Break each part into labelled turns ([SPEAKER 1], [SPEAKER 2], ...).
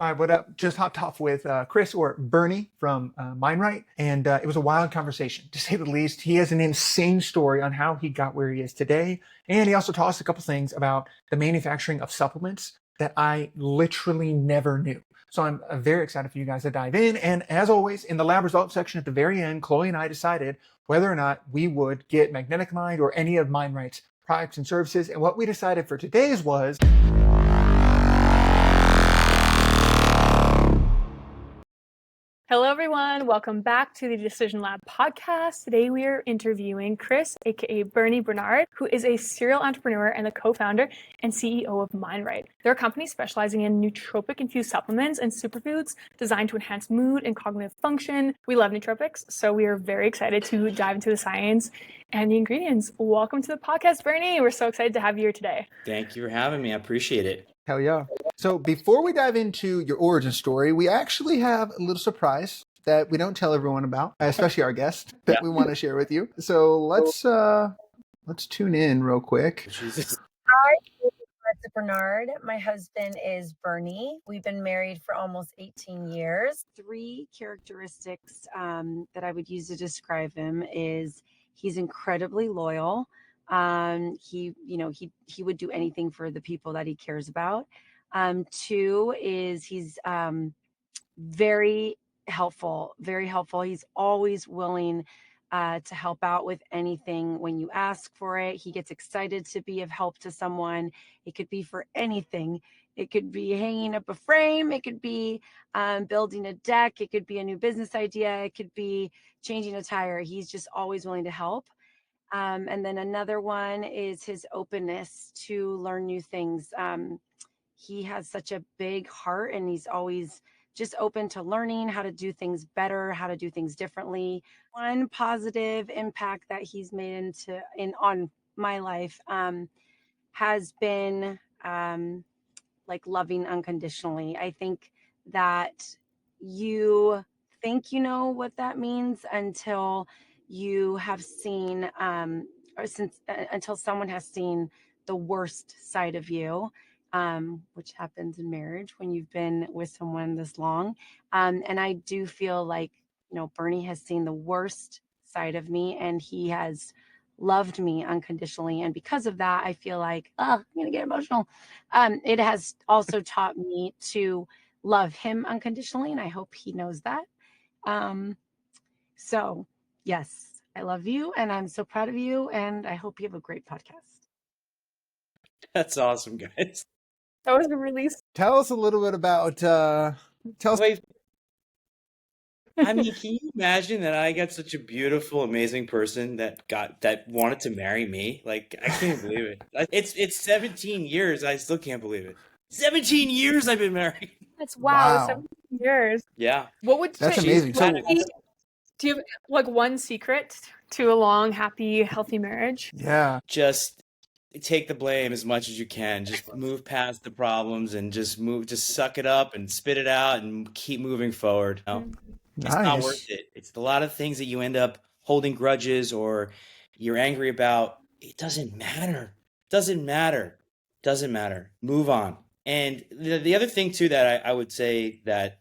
[SPEAKER 1] All right, what up? Just hopped off with Chris or Bernie from MindRight, and it was a wild conversation, to say the least. He has an insane story on how he got where he is today, and he also tossed a couple things about the manufacturing of supplements that I literally never knew. So I'm very excited for you guys to dive in. And as always, in the lab results section at the very end, Chloe and I decided whether or not we would get Magnetic Mind or any of MindRight's products and services. And what we decided for today's was...
[SPEAKER 2] Hello, everyone. Welcome back to the Decision Lab podcast. Today, we are interviewing Chris, aka Bernie Bernard, who is a serial entrepreneur and the co-founder and CEO of MindRight. They're a company specializing in nootropic-infused supplements and superfoods designed to enhance mood and cognitive function. We love nootropics, so we are very excited to dive into the science and the ingredients. Welcome to the podcast, Bernie. We're so excited to have you here today.
[SPEAKER 3] Thank you for having me. I appreciate it.
[SPEAKER 1] Hell yeah. So before we dive into your origin story, we actually have a little surprise that we don't tell everyone about, especially our guest, that we want to share with you. So let's tune in real quick.
[SPEAKER 3] Jesus.
[SPEAKER 4] Hi, it's Bernard. My husband is Bernie. We've been married for almost 18 years. Three characteristics that I would use to describe him is he's incredibly loyal. He would do anything for the people that he cares about. Two is he's very helpful, very helpful. He's always willing to help out with anything when you ask for it. He gets excited to be of help to someone. It could be for anything. It could be hanging up a frame. It could be building a deck. It could be a new business idea. It could be changing a tire. He's just always willing to help. And then another one is his openness to learn new things. He has such a big heart, and he's always just open to learning how to do things better, how to do things differently. One positive impact that he's made on my life has been like loving unconditionally. I think that you think you know what that means until you have seen, until someone has seen the worst side of you, which happens in marriage when you've been with someone this long. And I do feel like, Bernie has seen the worst side of me, and he has loved me unconditionally. And because of that, I feel like, I'm going to get emotional. It has also taught me to love him unconditionally, and I hope he knows that. So yes, I love you, and I'm so proud of you, and I hope you have a great podcast.
[SPEAKER 3] That's awesome, guys.
[SPEAKER 2] That was a release.
[SPEAKER 1] Tell us a little bit about,
[SPEAKER 3] Wait. I mean, can you imagine that I got such a beautiful, amazing person that wanted to marry me? Like, I can't believe it. It's 17 years. I still can't believe it. 17 years I've been married.
[SPEAKER 2] That's wow. 17 years.
[SPEAKER 3] Yeah.
[SPEAKER 1] That's amazing.
[SPEAKER 2] So, do you have like one secret to a long, happy, healthy marriage?
[SPEAKER 1] Yeah.
[SPEAKER 3] Just take the blame as much as you can. Just move past the problems and just suck it up and spit it out and keep moving forward. It's not worth it. It's a lot of things that you end up holding grudges or you're angry about. It doesn't matter. Doesn't matter. Move on. And the other thing too that I would say that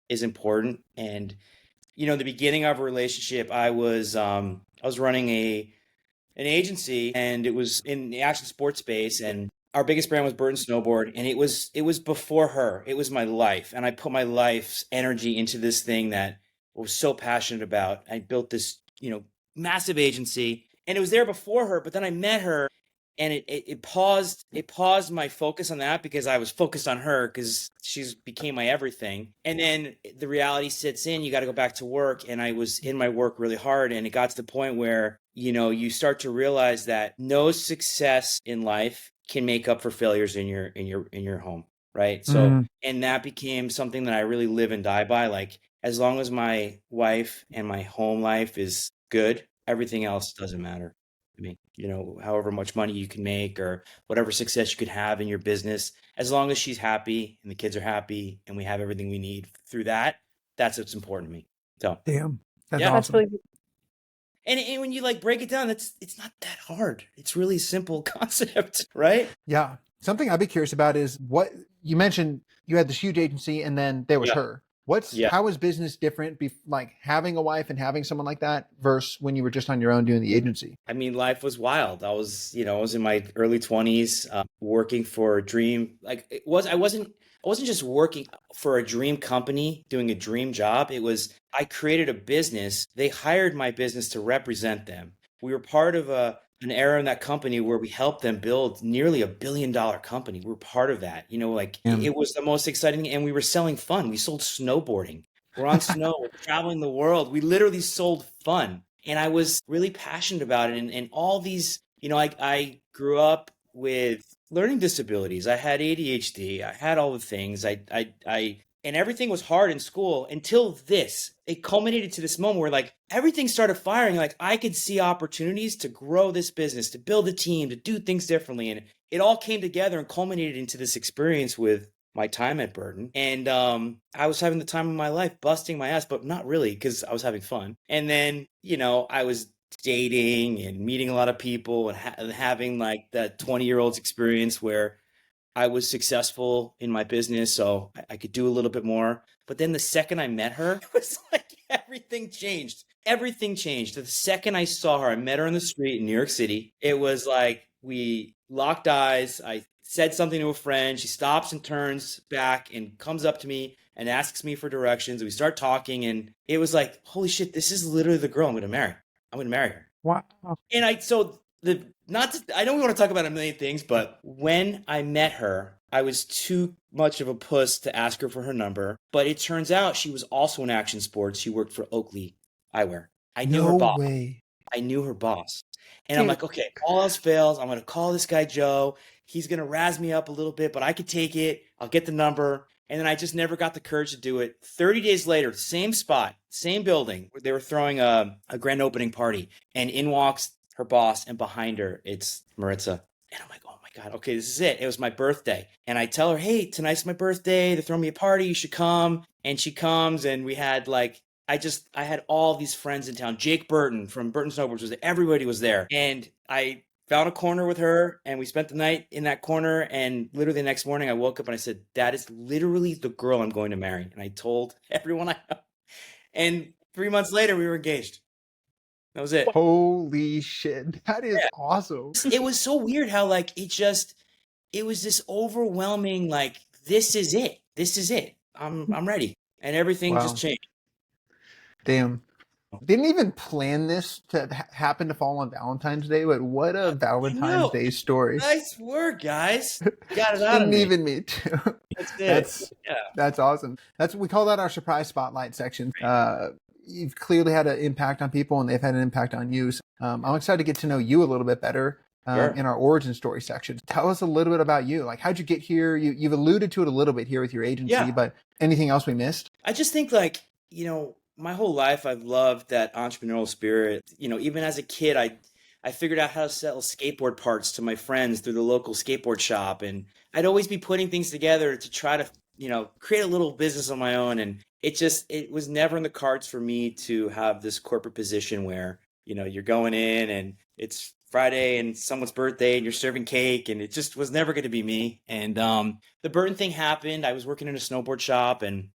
[SPEAKER 3] is important, and the beginning of a relationship, I was running an agency, and it was in the action sports space, and our biggest brand was Burton Snowboard, and it was before her. It was my life, and I put my life's energy into this thing that I was so passionate about. I built this, massive agency, and it was there before her, but then I met her, and it paused my focus on that because I was focused on her because she's became my everything. And then the reality sits in, you got to go back to work. And I was in my work really hard. And it got to the point where, you start to realize that no success in life can make up for failures in your home. Right. So, and that became something that I really live and die by. Like, as long as my wife and my home life is good, everything else doesn't matter. I mean, however much money you can make or whatever success you could have in your business, as long as she's happy and the kids are happy and we have everything we need through that, that's what's important to me. So,
[SPEAKER 1] damn, that's
[SPEAKER 3] yeah.
[SPEAKER 1] awesome.
[SPEAKER 2] That's really good.
[SPEAKER 3] And when you break it down, it's not that hard. It's really simple concept, right?
[SPEAKER 1] Yeah. Something I'd be curious about is what you mentioned. You had this huge agency, and then there was her. How is business different? Like having a wife and having someone like that versus when you were just on your own doing the agency.
[SPEAKER 3] I mean, life was wild. I was in my early 20s, working for a dream. Like I wasn't just working for a dream company, doing a dream job. I created a business. They hired my business to represent them. We were part of an era in that company where we helped them build nearly $1 billion company. We're part of that. It was the most exciting, and we were selling fun. We sold snowboarding. We're on snow, we're traveling the world. We literally sold fun. And I was really passionate about it. And all these, I grew up with learning disabilities. I had ADHD. I had all the things. And everything was hard in school until it culminated to this moment where like everything started firing. Like I could see opportunities to grow this business, to build a team, to do things differently. And it all came together and culminated into this experience with my time at Burton. And I was having the time of my life, busting my ass, but not really, because I was having fun. And then, I was dating and meeting a lot of people and having like that 20-year-old's experience where I was successful in my business, so I could do a little bit more. But then the second I met her, it was like everything changed. Everything changed. The second I saw her, I met her in the street in New York City. It was like we locked eyes. I said something to a friend. She stops and turns back and comes up to me and asks me for directions. We start talking, and it was like, holy shit, this is literally the girl I'm going to marry. I'm going to marry her.
[SPEAKER 1] Wow.
[SPEAKER 3] And I know we want to talk about a million things, but when I met her, I was too much of a puss to ask her for her number. But it turns out she was also in action sports. She worked for Oakley Eyewear. I knew her boss. I knew her boss. And I'm like, okay, all else fails, I'm going to call this guy Joe. He's going to razz me up a little bit, but I could take it. I'll get the number. And then I just never got the courage to do it. 30 days later, same spot, same building. They were throwing a grand opening party. And in walks her boss, and behind her, it's Maritza. And I'm like, oh my God, okay, this is it. It was my birthday. And I tell her, hey, tonight's my birthday. They're throwing me a party. You should come. And she comes, and we had like, I had all these friends in town. Jake Burton from Burton Snowboards was there. Everybody was there. And I found a corner with her, and we spent the night in that corner. And literally the next morning I woke up and I said, that is literally the girl I'm going to marry. And I told everyone I know. And 3 months later we were engaged. That was it.
[SPEAKER 1] Holy shit. That is awesome.
[SPEAKER 3] It was so weird how like, it was this overwhelming, like, this is it. This is it. I'm ready. And everything just changed.
[SPEAKER 1] Damn. Didn't even plan this to happen to fall on Valentine's Day, but what a Valentine's Day story.
[SPEAKER 3] Nice work, guys. You got it out of me.
[SPEAKER 1] Didn't even me too. That's awesome. We call that our surprise spotlight section. You've clearly had an impact on people, and they've had an impact on you. So, I'm excited to get to know you a little bit better in our origin story section. Tell us a little bit about you. Like, how'd you get here? You've alluded to it a little bit here with your agency, but anything else we missed?
[SPEAKER 3] I just think like, my whole life, I've loved that entrepreneurial spirit. Even as a kid, I figured out how to sell skateboard parts to my friends through the local skateboard shop. And I'd always be putting things together to try to, create a little business on my own. And it was never in the cards for me to have this corporate position where, you're going in and it's Friday and someone's birthday and you're serving cake, and it just was never going to be me. And the Burton thing happened. I was working in a snowboard shop and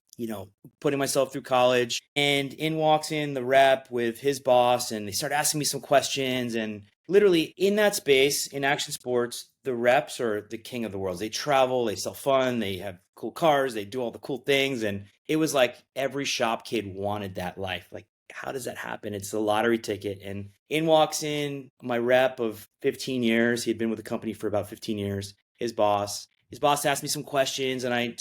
[SPEAKER 3] putting myself through college, and in walks in the rep with his boss, and they start asking me some questions. And literally in that space, in action sports, the reps are the king of the world. They travel, they sell fun, they have cool cars, they do all the cool things. And it was like every shop kid wanted that life. Like, how does that happen? It's the lottery ticket. And in walks in my rep of 15 years. He had been with the company for about 15 years. His boss asked me some questions, and I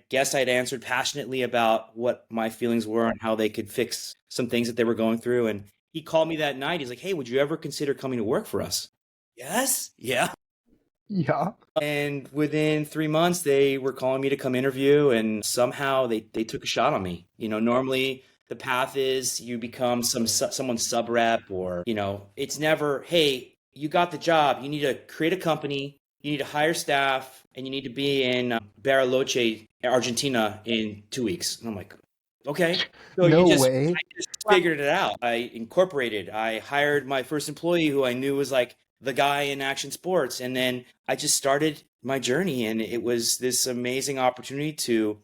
[SPEAKER 3] guess I'd answered passionately about what my feelings were and how they could fix some things that they were going through. And he called me that night. He's like, hey, would you ever consider coming to work for us? Yes. Yeah.
[SPEAKER 1] Yeah.
[SPEAKER 3] And within 3 months, they were calling me to come interview, and somehow they took a shot on me. Normally the path is you become someone's sub rep, or, it's never, hey, you got the job. You need to create a company. You need to hire staff, and you need to be in Bariloche, Argentina in 2 weeks. And I'm like, okay. So I just figured it out. I hired my first employee who I knew was like the guy in action sports. And then I just started my journey. And it was this amazing opportunity to,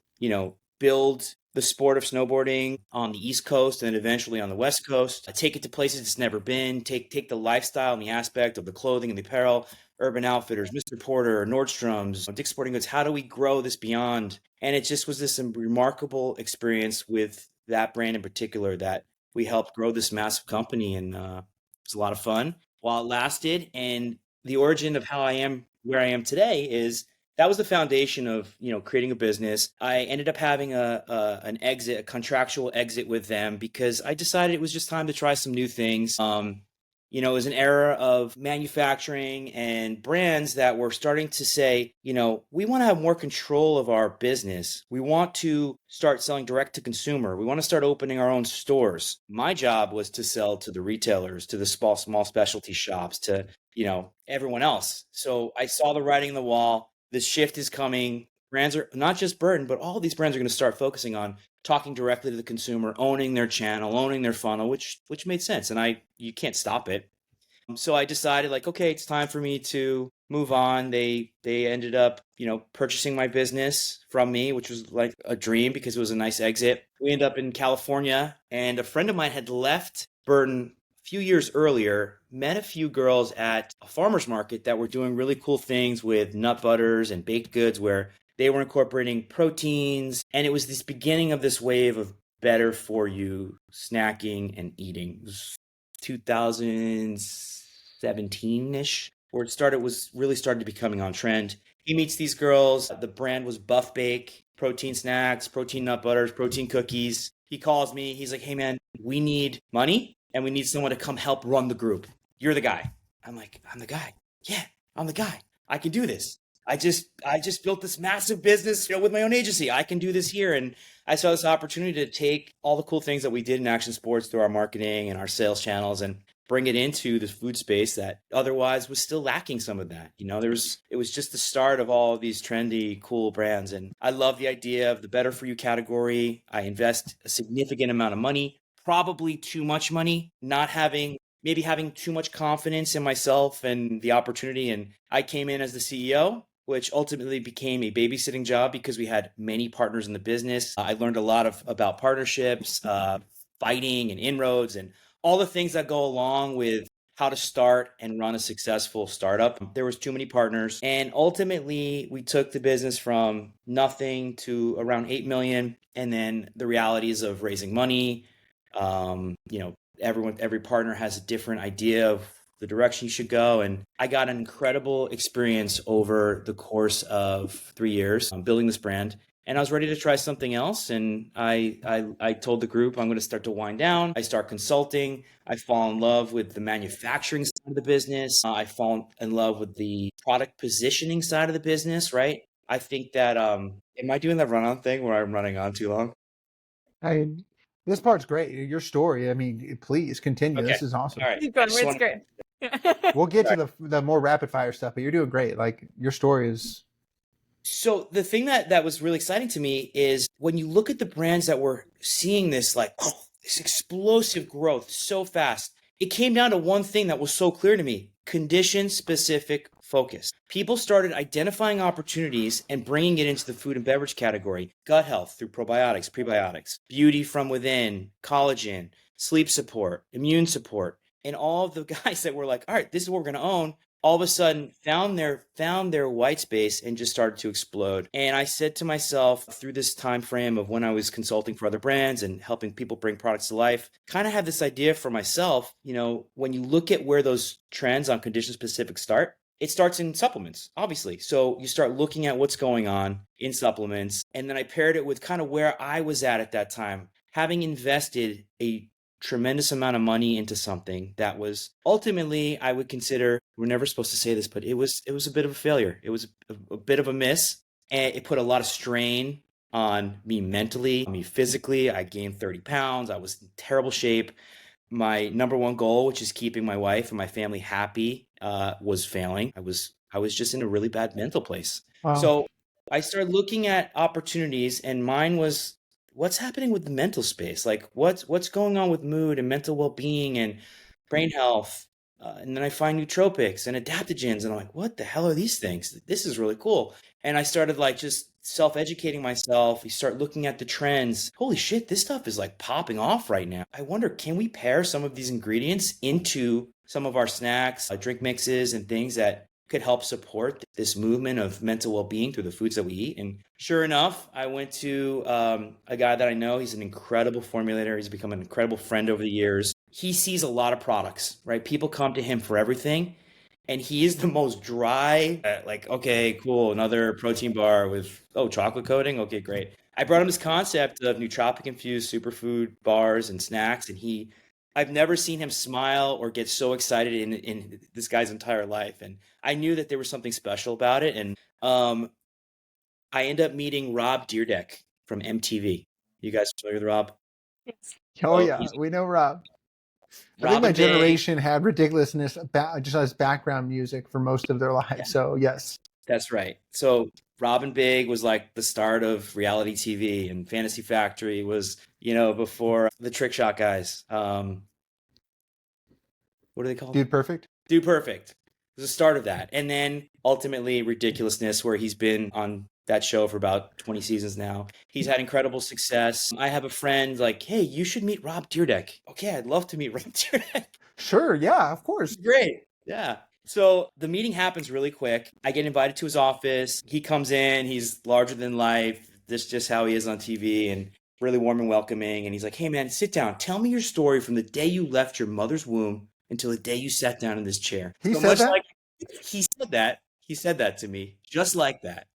[SPEAKER 3] build the sport of snowboarding on the East Coast and eventually on the West Coast. Take it to places it's never been. Take the lifestyle and the aspect of the clothing and the apparel, Urban Outfitters, Mr. Porter, Nordstrom's, Dick's Sporting Goods. How do we grow this beyond? And it just was this remarkable experience with that brand in particular that we helped grow this massive company. And it was a lot of fun while it lasted. And the origin of how I am where I am today is that was the foundation of, creating a business. I ended up having a contractual exit with them because I decided it was just time to try some new things. It was an era of manufacturing and brands that were starting to say, we want to have more control of our business. We want to start selling direct to consumer. We want to start opening our own stores. My job was to sell to the retailers, to the small specialty shops, to, everyone else. So I saw the writing on the wall. This shift is coming. Brands are not just Burton, but all these brands are going to start focusing on talking directly to the consumer, owning their channel, owning their funnel, which made sense. And you can't stop it. So I decided okay, it's time for me to move on. They ended up, purchasing my business from me, which was like a dream because it was a nice exit. We ended up in California, and a friend of mine had left Burton a few years earlier, met a few girls at a farmer's market that were doing really cool things with nut butters and baked goods where they were incorporating proteins. And it was this beginning of this wave of better for you snacking and eating. It was 2017-ish where it really started becoming on trend. He meets these girls. The brand was Buff Bake, protein snacks, protein nut butters, protein cookies. He calls me. He's like, hey man, we need money and we need someone to come help run the group. You're the guy. I'm like, I'm the guy. Yeah, I'm the guy. I can do this. I just built this massive business, with my own agency. I can do this here. And I saw this opportunity to take all the cool things that we did in action sports through our marketing and our sales channels and bring it into the food space that otherwise was still lacking some of that. It was just the start of all of these trendy, cool brands. And I love the idea of the better for you category. I invest a significant amount of money, probably too much money, maybe having too much confidence in myself and the opportunity. And I came in as the CEO, which ultimately became a babysitting job because we had many partners in the business. I learned a lot about partnerships, fighting and inroads and all the things that go along with how to start and run a successful startup. There was too many partners. And ultimately, we took the business from nothing to around 8 million. And then the realities of raising money, every partner has a different idea of the direction you should go. And I got an incredible experience over the course of 3 years building this brand. And I was ready to try something else. And I told the group, I'm going to start to wind down. I start consulting. I fall in love with the manufacturing side of the business. I fall in love with the product positioning side of the business, right? I think that, am I doing that run-on thing where I'm running on too long?
[SPEAKER 1] This part's great. Your story. Please continue.
[SPEAKER 3] Okay.
[SPEAKER 1] This is awesome.
[SPEAKER 3] All right.
[SPEAKER 2] Keep going. It's great.
[SPEAKER 1] We'll get to the more rapid fire stuff, but you're doing great. Your story is.
[SPEAKER 3] So the thing that was really exciting to me is when you look at the brands that were seeing this, this explosive growth so fast, it came down to one thing that was so clear to me: condition-specific focus. People started identifying opportunities and bringing it into the food and beverage category. Gut health through probiotics, prebiotics, beauty from within, collagen, sleep support, immune support, and all of the guys that were like, all right, this is what we're going to own, all of a sudden found their white space and just started to explode. And I said to myself through this time frame of when I was consulting for other brands and helping people bring products to life, kind of have this idea for myself, when you look at where those trends on condition specific start, it starts in supplements, obviously. So you start looking at what's going on in supplements. And then I paired it with kind of where I was at that time, having invested a tremendous amount of money into something that was ultimately, I would consider, we're never supposed to say this, but it was a bit of a failure. It was a bit of a miss, and it put a lot of strain on me mentally, me physically. I gained 30 pounds. I was in terrible shape. My number one goal, which is keeping my wife and my family happy, was failing. I was just in a really bad mental place.
[SPEAKER 1] Wow.
[SPEAKER 3] So I started looking at opportunities, and mine was, what's happening with the mental space? What's going on with mood and mental well-being and brain health? And then I find nootropics and adaptogens, and I'm like, what the hell are these things? This is really cool. And I started like just self-educating myself. You start looking at the trends. Holy shit, this stuff is like popping off right now. I wonder, can we pair some of these ingredients into some of our snacks, drink mixes, and things that could help support this movement of mental well-being through the foods that we eat? And sure enough, I went to a guy that I know. He's an incredible formulator. He's become an incredible friend over the years. He sees a lot of products, right? People come to him for everything. And he is the most dry, like, okay, cool, another protein bar with, chocolate coating? Okay, great. I brought him this concept of nootropic-infused superfood bars and snacks, and I've never seen him smile or get so excited in this guy's entire life. And I knew that there was something special about it. And I end up meeting Rob Dyrdek from MTV. You guys familiar with Rob?
[SPEAKER 2] Yes.
[SPEAKER 1] Oh, yeah, we know Rob. I think my generation had ridiculousness just as background music for most of their lives. Yeah. So, yes.
[SPEAKER 3] That's right. So Robin Big was like the start of reality TV, and Fantasy Factory was, before the Trick Shot guys. What are they called?
[SPEAKER 1] Dude Perfect?
[SPEAKER 3] Dude Perfect. It was the start of that. And then ultimately Ridiculousness, where he's been on that show for about 20 seasons now. He's had incredible success. I have a friend like, hey, you should meet Rob Dyrdek. Okay, I'd love to meet Rob Dyrdek.
[SPEAKER 1] Sure, yeah, of course.
[SPEAKER 3] Great, yeah. So the meeting happens really quick. I get invited to his office. He comes in. He's larger than life. This is just how he is on TV, and really warm and welcoming. And he's like, hey, man, sit down. Tell me your story from the day you left your mother's womb until the day you sat down in this chair.
[SPEAKER 1] He said that?
[SPEAKER 3] He said that. He said that to me, just like that.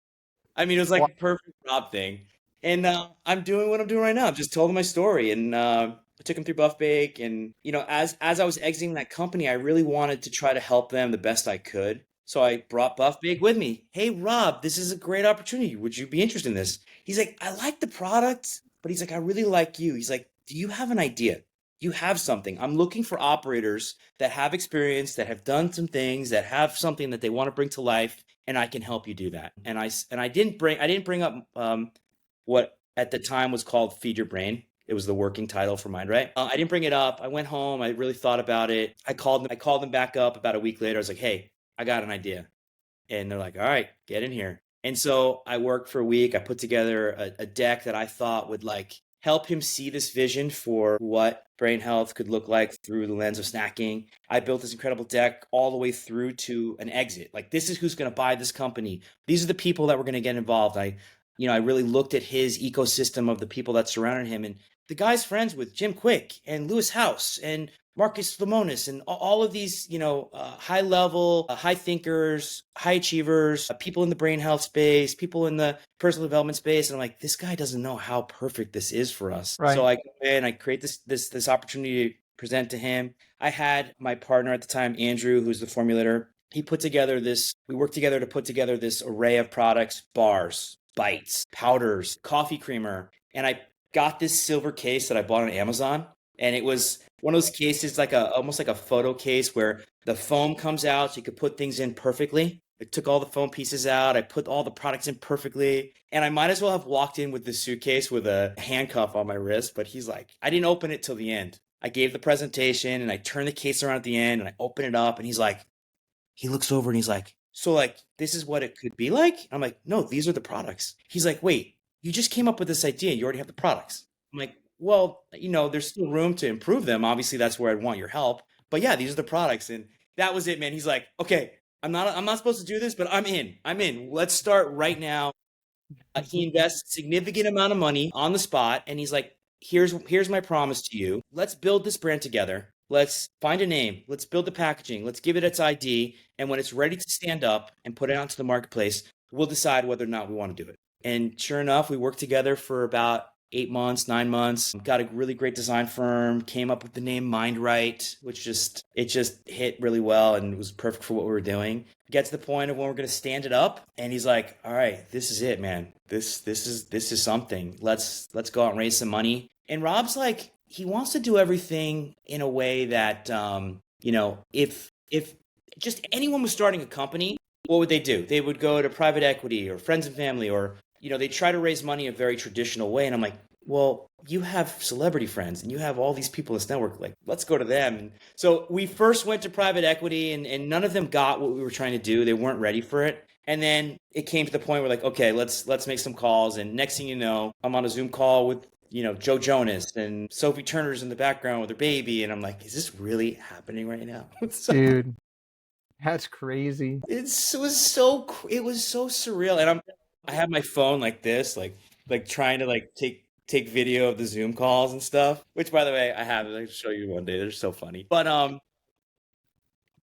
[SPEAKER 3] I mean, it was like a perfect Rob thing. And I'm doing what I'm doing right now. I've just told him my story, and I took him through Buff Bake. And, as I was exiting that company, I really wanted to try to help them the best I could. So I brought Buff Bake with me. Hey, Rob, this is a great opportunity. Would you be interested in this? He's like, I like the product, but he's like, I really like you. He's like, do you have an idea? You have something. I'm looking for operators that have experience, that have done some things, that have something that they want to bring to life, and I can help you do that. And I didn't bring up what at the time was called Feed Your Brain. It was the working title for MindRight. I didn't bring it up. I went home. I really thought about it. I called them back up about a week later. I was like, hey, I got an idea. And they're like, all right, get in here. And so I worked for a week. I put together a deck that I thought would help him see this vision for what brain health could look like through the lens of snacking. I built this incredible deck all the way through to an exit. Like, this is who's going to buy this company. These are the people that were going to get involved. I really looked at his ecosystem of the people that surrounded him, and the guy's friends with Jim Quick and Lewis House and Marcus Lemonis and all of these, high level, high thinkers, high achievers, people in the brain health space, people in the personal development space. And I'm like, this guy doesn't know how perfect this is for us. Right. So I go in, I create this opportunity to present to him. I had my partner at the time, Andrew, who's the formulator. We worked together to put together this array of products: bars, bites, powders, coffee creamer. And I got this silver case that I bought on Amazon. And it was one of those cases, almost like a photo case, where the foam comes out so you could put things in perfectly. I took all the foam pieces out. I put all the products in perfectly. And I might as well have walked in with this suitcase with a handcuff on my wrist. But he's like, I didn't open it till the end. I gave the presentation and I turned the case around at the end and I open it up, and he looks over and he's like, so this is what it could be like? I'm like, no, these are the products. He's like, wait, you just came up with this idea. You already have the products. I'm like, well, there's still room to improve them. Obviously, that's where I'd want your help. But yeah, these are the products. And that was it, man. He's like, okay, I'm not supposed to do this, but I'm in. Let's start right now. He invests a significant amount of money on the spot. And he's like, here's my promise to you. Let's build this brand together. Let's find a name. Let's build the packaging. Let's give it its ID. And when it's ready to stand up and put it out into the marketplace, we'll decide whether or not we want to do it. And sure enough, we worked together for about 8 months, 9 months, got a really great design firm, came up with the name MindRight, which just hit really well and was perfect for what we were doing. Get to the point of when we're going to stand it up, and he's like, all right, this is it, man. This is something. Let's go out and raise some money. And Rob's like, he wants to do everything in a way that, if just anyone was starting a company, what would they do? They would go to private equity or friends and family, or they try to raise money a very traditional way. And I'm like, well, you have celebrity friends and you have all these people in this network. Like, let's go to them. And so we first went to private equity and none of them got what we were trying to do. They weren't ready for it. And then it came to the point where like, okay, let's make some calls. And next thing you know, I'm on a Zoom call with, Joe Jonas and Sophie Turner's in the background with her baby. And I'm like, is this really happening right now?
[SPEAKER 1] Dude, that's crazy.
[SPEAKER 3] It was so surreal. And I have my phone like this, like trying to like take video of the Zoom calls and stuff, which by the way, I have, I'll show you one day. They're so funny. But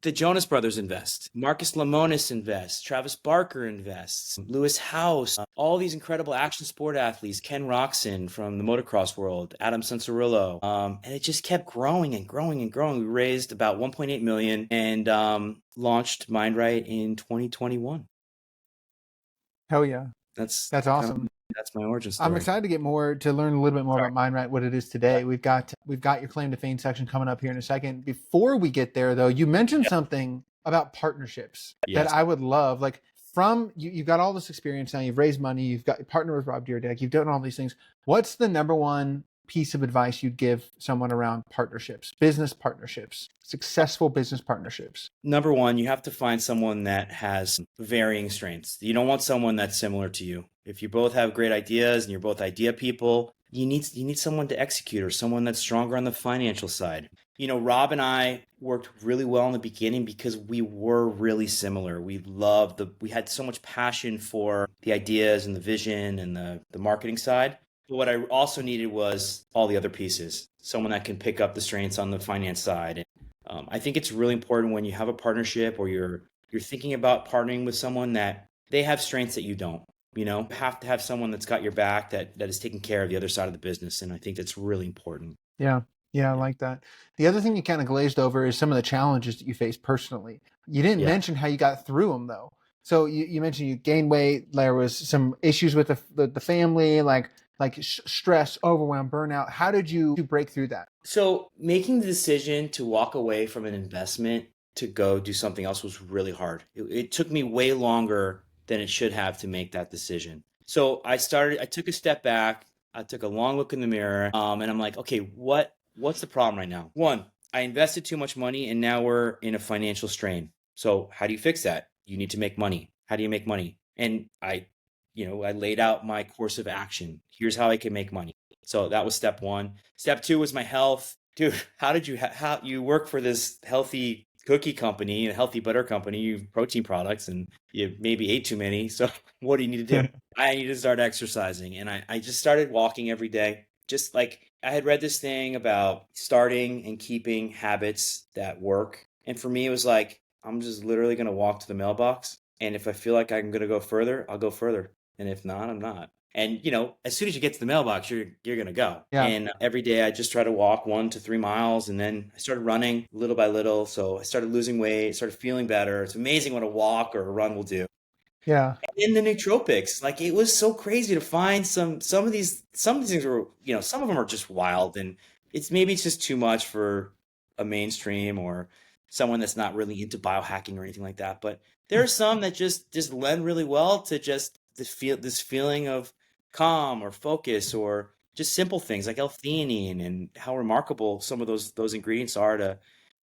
[SPEAKER 3] the Jonas Brothers invest, Marcus Lemonis invests, Travis Barker invests, Lewis House, all these incredible action sport athletes, Ken Roxon from the motocross world, Adam Sansarillo. And it just kept growing and growing and growing. We raised about 1.8 million and launched MindRight in 2021.
[SPEAKER 1] Hell yeah.
[SPEAKER 3] That's
[SPEAKER 1] awesome.
[SPEAKER 3] That's my origin story.
[SPEAKER 1] I'm excited to learn a little bit more about MindRight, what it is today. We've got your claim to fame section coming up here in a second. Before we get there though, you mentioned something about partnerships that I would love. Like from you've got all this experience now, you've raised money, you've got partner with Rob Dyrdek, you've done all these things. What's the number one piece of advice you'd give someone around partnerships, business partnerships, successful business partnerships?
[SPEAKER 3] Number one, you have to find someone that has varying strengths. You don't want someone that's similar to you. If you both have great ideas and you're both idea people, you need someone to execute or someone that's stronger on the financial side. Rob and I worked really well in the beginning because we were really similar. We had so much passion for the ideas and the vision and the marketing side. But what I also needed was all the other pieces, someone that can pick up the strengths on the finance side. I think it's really important when you have a partnership or you're thinking about partnering with someone that they have strengths that you don't. You have to have someone that's got your back that is taking care of the other side of the business. And I think that's really important.
[SPEAKER 1] Yeah. Yeah, I like that. The other thing you kind of glazed over is some of the challenges that you face personally. You didn't mention how you got through them though. So you mentioned you gained weight. There was some issues with the family, like stress, overwhelm, burnout. How did you break through that?
[SPEAKER 3] So making the decision to walk away from an investment to go do something else was really hard. It took me way longer than it should have to make that decision. So I took a step back. I took a long look in the mirror and I'm like, okay, what's the problem right now? One, I invested too much money and now we're in a financial strain. So how do you fix that? You need to make money. How do you make money? And I laid out my course of action. Here's how I can make money. So that was step one. Step two was my health. Dude, how you work for this healthy cookie company, a healthy butter company, you have protein products and you maybe ate too many. So what do you need to do? I need to start exercising. And I just started walking every day. Just like I had read this thing about starting and keeping habits that work. And for me, it was like, I'm just literally going to walk to the mailbox. And if I feel like I'm going to go further, I'll go further. And if not, I'm not. And, as soon as you get to the mailbox, you're going to go. Yeah. And every day I just try to walk 1 to 3 miles. And then I started running little by little. So I started losing weight, started feeling better. It's amazing what a walk or a run will do.
[SPEAKER 1] Yeah.
[SPEAKER 3] And then the nootropics, like it was so crazy to find some of these things were, some of them are just wild and it's just too much for a mainstream or someone that's not really into biohacking or anything like that. But there are some that just lend really well to just this feeling of calm or focus or just simple things like L-theanine and how remarkable some of those ingredients are to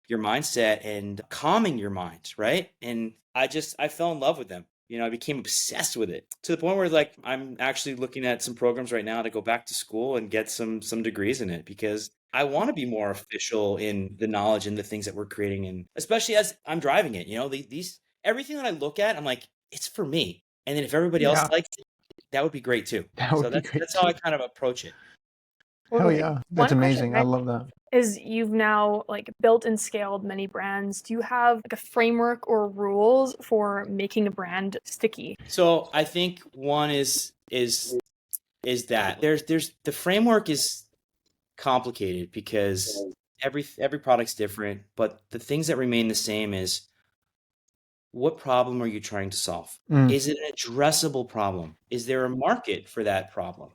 [SPEAKER 3] your mindset and calming your mind, right? And I fell in love with them. I became obsessed with it to the point where like I'm actually looking at some programs right now to go back to school and get some degrees in it because I want to be more official in the knowledge and the things that we're creating, and especially as I'm driving it. Everything that I look at, I'm like, it's for me. And then if everybody else likes it, that would be great too. That's how I kind of approach it.
[SPEAKER 1] Hell yeah, that's amazing. I love that.
[SPEAKER 2] Is you've now built and scaled many brands. Do you have a framework or rules for making a brand sticky?
[SPEAKER 3] So I think one is that there's the framework is complicated because every product's different, but the things that remain the same is what problem are you trying to solve? Is it an addressable problem? Is there a market for that problem?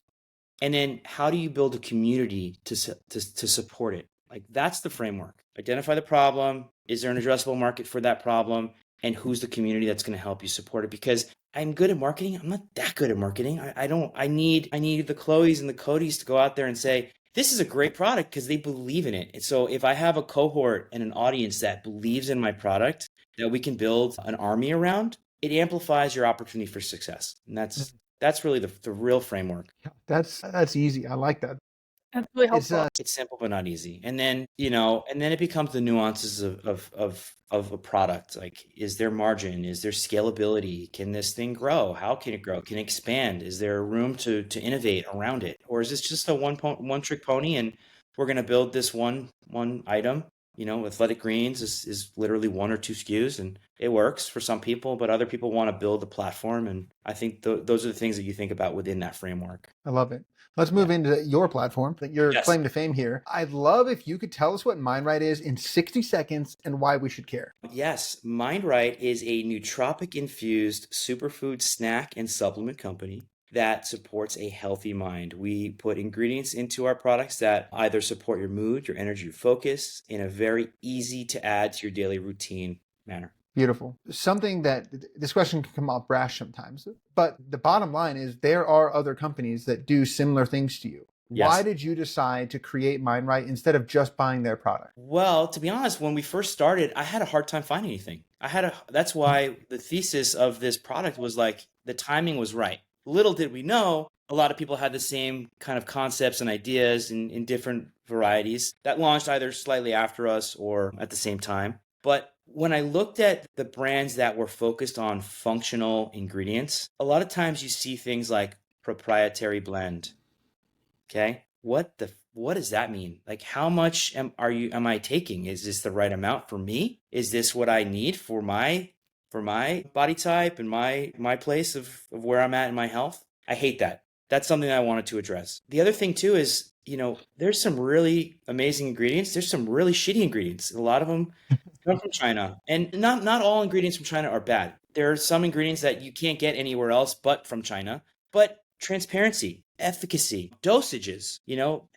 [SPEAKER 3] And then how do you build a community to support it? Like that's the framework. Identify the problem. Is there an addressable market for that problem? And who's the community that's going to help you support it? Because I'm good at marketing. I'm not that good at marketing. I need the Chloes and the Codys to go out there and say, this is a great product because they believe in it. And so if I have a cohort and an audience that believes in my product, that we can build an army around, it amplifies your opportunity for success. And that's really the real framework.
[SPEAKER 1] Yeah, that's easy. I like that.
[SPEAKER 2] That's really helpful.
[SPEAKER 3] It's simple but not easy. And then, it becomes the nuances of a product. Like, is there margin? Is there scalability? Can this thing grow? How can it grow? Can it expand? Is there room to innovate around it? Or is this just a one trick pony and we're going to build this one item? Athletic greens is literally 1 or 2 SKUs, and it works for some people, but other people want to build a platform. And I think those are the things that you think about within that framework.
[SPEAKER 1] I love it. Let's move into your platform, your claim to fame here. I'd love if you could tell us what MindRight is in 60 seconds and why we should care.
[SPEAKER 3] Yes, MindRight is a nootropic-infused superfood snack and supplement company that supports a healthy mind. We put ingredients into our products that either support your mood, your energy, your focus in a very easy to add to your daily routine manner.
[SPEAKER 1] Beautiful. Something that this question can come off brash sometimes, but the bottom line is there are other companies that do similar things to you. Yes. Why did you decide to create MindRight instead of just buying their product?
[SPEAKER 3] Well, to be honest, when we first started, I had a hard time finding anything. That's why the thesis of this product was like the timing was right. Little did we know, a lot of people had the same kind of concepts and ideas in different varieties that launched either slightly after us or at the same time. But when I looked at the brands that were focused on functional ingredients, a lot of times you see things like proprietary blend. Okay. What does that mean? Like, how much am I taking? Is this the right amount for me? Is this what I need for my body type and my place of where I'm at in my health? I hate that. That's something that I wanted to address. The other thing too is, there's some really amazing ingredients. There's some really shitty ingredients. A lot of them come from China, and not all ingredients from China are bad. There are some ingredients that you can't get anywhere else but from China. But transparency, efficacy, dosages,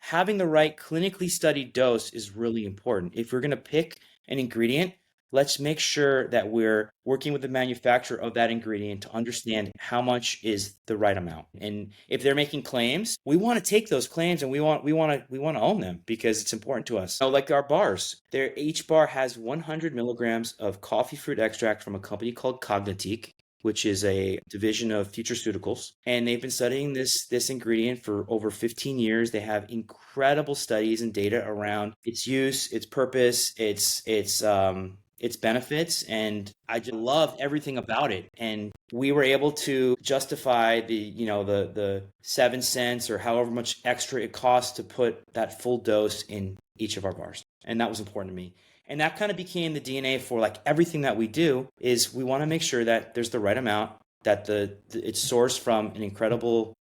[SPEAKER 3] having the right clinically studied dose is really important. If we're going to pick an ingredient, let's make sure that we're working with the manufacturer of that ingredient to understand how much is the right amount. And if they're making claims, we want to take those claims and we want to own them because it's important to us. Like our bars, each bar has 100 milligrams of coffee fruit extract from a company called Cognitique, which is a division of Futureceuticals. And they've been studying this ingredient for over 15 years. They have incredible studies and data around its use, its purpose, its benefits, and I just love everything about it. And we were able to justify the 7 cents or however much extra it costs to put that full dose in each of our bars. And that was important to me. And that kind of became the DNA for like everything that we do is we want to make sure that there's the right amount, that it's sourced from an incredible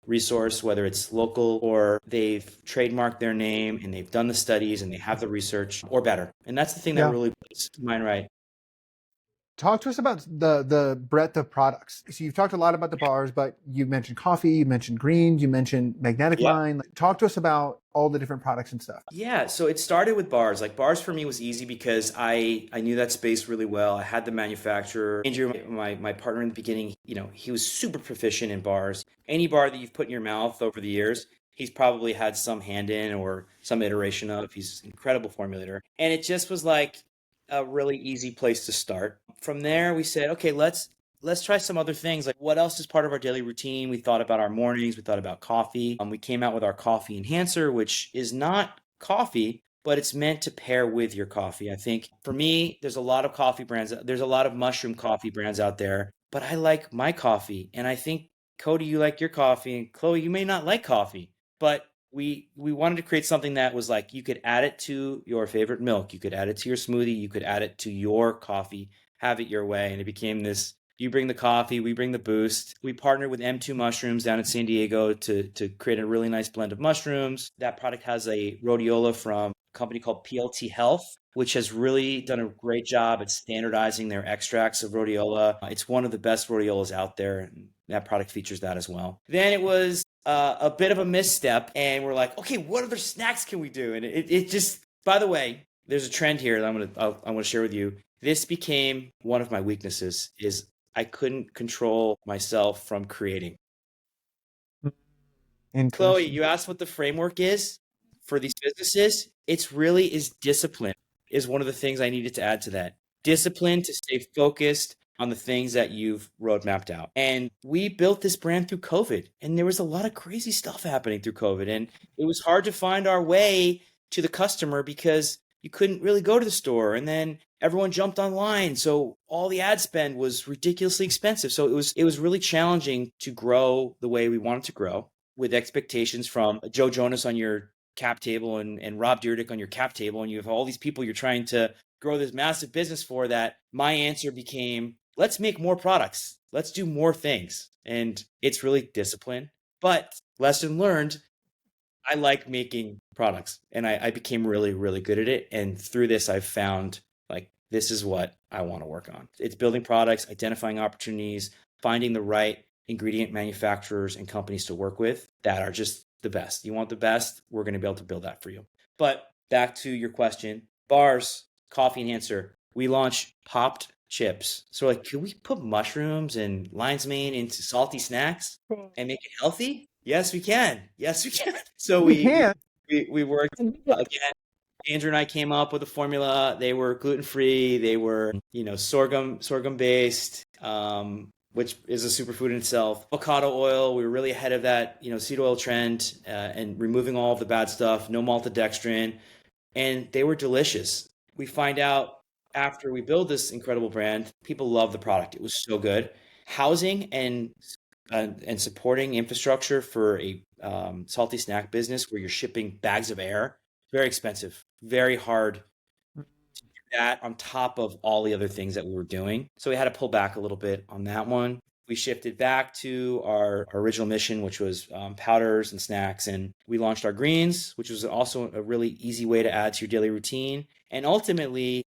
[SPEAKER 3] resource, whether it's local or they've trademarked their name and they've done the studies and they have the research, or better. And that's the thing that really puts MindRight.
[SPEAKER 1] Talk to us about the breadth of products. So you've talked a lot about the bars, but you mentioned coffee, you mentioned greens, you mentioned magnetic line. Talk to us about all the different products and stuff.
[SPEAKER 3] Yeah, so it started with bars. Like bars for me was easy because I knew that space really well. I had the manufacturer. Andrew, my partner in the beginning, he was super proficient in bars. Any bar that you've put in your mouth over the years, he's probably had some hand in or some iteration of. He's an incredible formulator. And it just was like a really easy place to start. From there, we said, okay, let's try some other things. Like what else is part of our daily routine? We thought about our mornings. We thought about coffee. We came out with our coffee enhancer, which is not coffee, but it's meant to pair with your coffee. I think for me, there's a lot of coffee brands. There's a lot of mushroom coffee brands out there, but I like my coffee. And I think, Cody, you like your coffee, and Chloe, you may not like coffee, but we wanted to create something that was like, you could add it to your favorite milk. You could add it to your smoothie. You could add it to your coffee, have it your way. And it became this, you bring the coffee, we bring the boost. We partnered with M2 Mushrooms down in San Diego to create a really nice blend of mushrooms. That product has a rhodiola from a company called PLT Health, which has really done a great job at standardizing their extracts of rhodiola. It's one of the best rhodiolas out there, and that product features that as well. Then it was a bit of a misstep, and we're like, okay, what other snacks can we do? And it just, by the way, there's a trend here that I'm gonna share with you. This became one of my weaknesses, is I couldn't control myself from creating. Chloe, you asked what the framework is for these businesses. It's really is discipline is one of the things I needed to add to that. Discipline to stay focused on the things that you've roadmapped out. And we built this brand through COVID, and there was a lot of crazy stuff happening through COVID. And it was hard to find our way to the customer because you couldn't really go to the store. And then everyone jumped online. So all the ad spend was ridiculously expensive. So it was really challenging to grow the way we wanted to grow, with expectations from Joe Jonas on your cap table and Rob Dyrdek on your cap table. And you have all these people you're trying to grow this massive business for. That my answer became, let's make more products. Let's do more things. And it's really discipline. But lesson learned, I like making products, and I became really, really good at it. And through this, I've found like, this is what I want to work on. It's building products, identifying opportunities, finding the right ingredient manufacturers and companies to work with that are just the best. You want the best, we're going to be able to build that for you. But back to your question, bars, coffee enhancer, we launched popped chips. So like, can we put mushrooms and lion's mane into salty snacks and make it healthy? Yes, we can. Yes, we can. So we worked again. Andrew and I came up with a formula. They were gluten-free. They were, sorghum based, which is a superfood in itself. Avocado oil, we were really ahead of that, seed oil trend, and removing all of the bad stuff, no maltodextrin, and they were delicious. We find out after we build this incredible brand, people love the product. It was so good. Housing and supporting infrastructure for a salty snack business where you're shipping bags of air, very expensive, very hard to do that on top of all the other things that we were doing. So we had to pull back a little bit on that one. We shifted back to our original mission, which was powders and snacks. And we launched our greens, which was also a really easy way to add to your daily routine. And ultimately,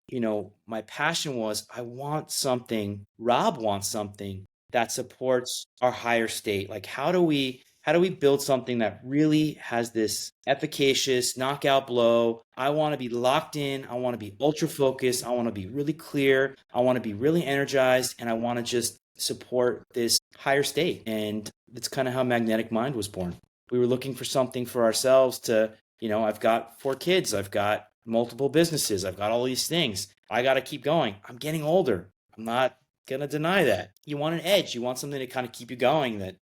[SPEAKER 3] my passion was Rob wants something that supports our higher state. Like, how do we build something that really has this efficacious knockout blow? I want to be locked in. I want to be ultra focused. I want to be really clear. I want to be really energized. And I want to just support this higher state. And that's kind of how Magnetic Mind was born. We were looking for something for ourselves to, I've got 4 kids. I've got multiple businesses. I've got all these things. I got to keep going. I'm getting older. I'm not going to deny that. You want an edge. You want something to kind of keep you going that,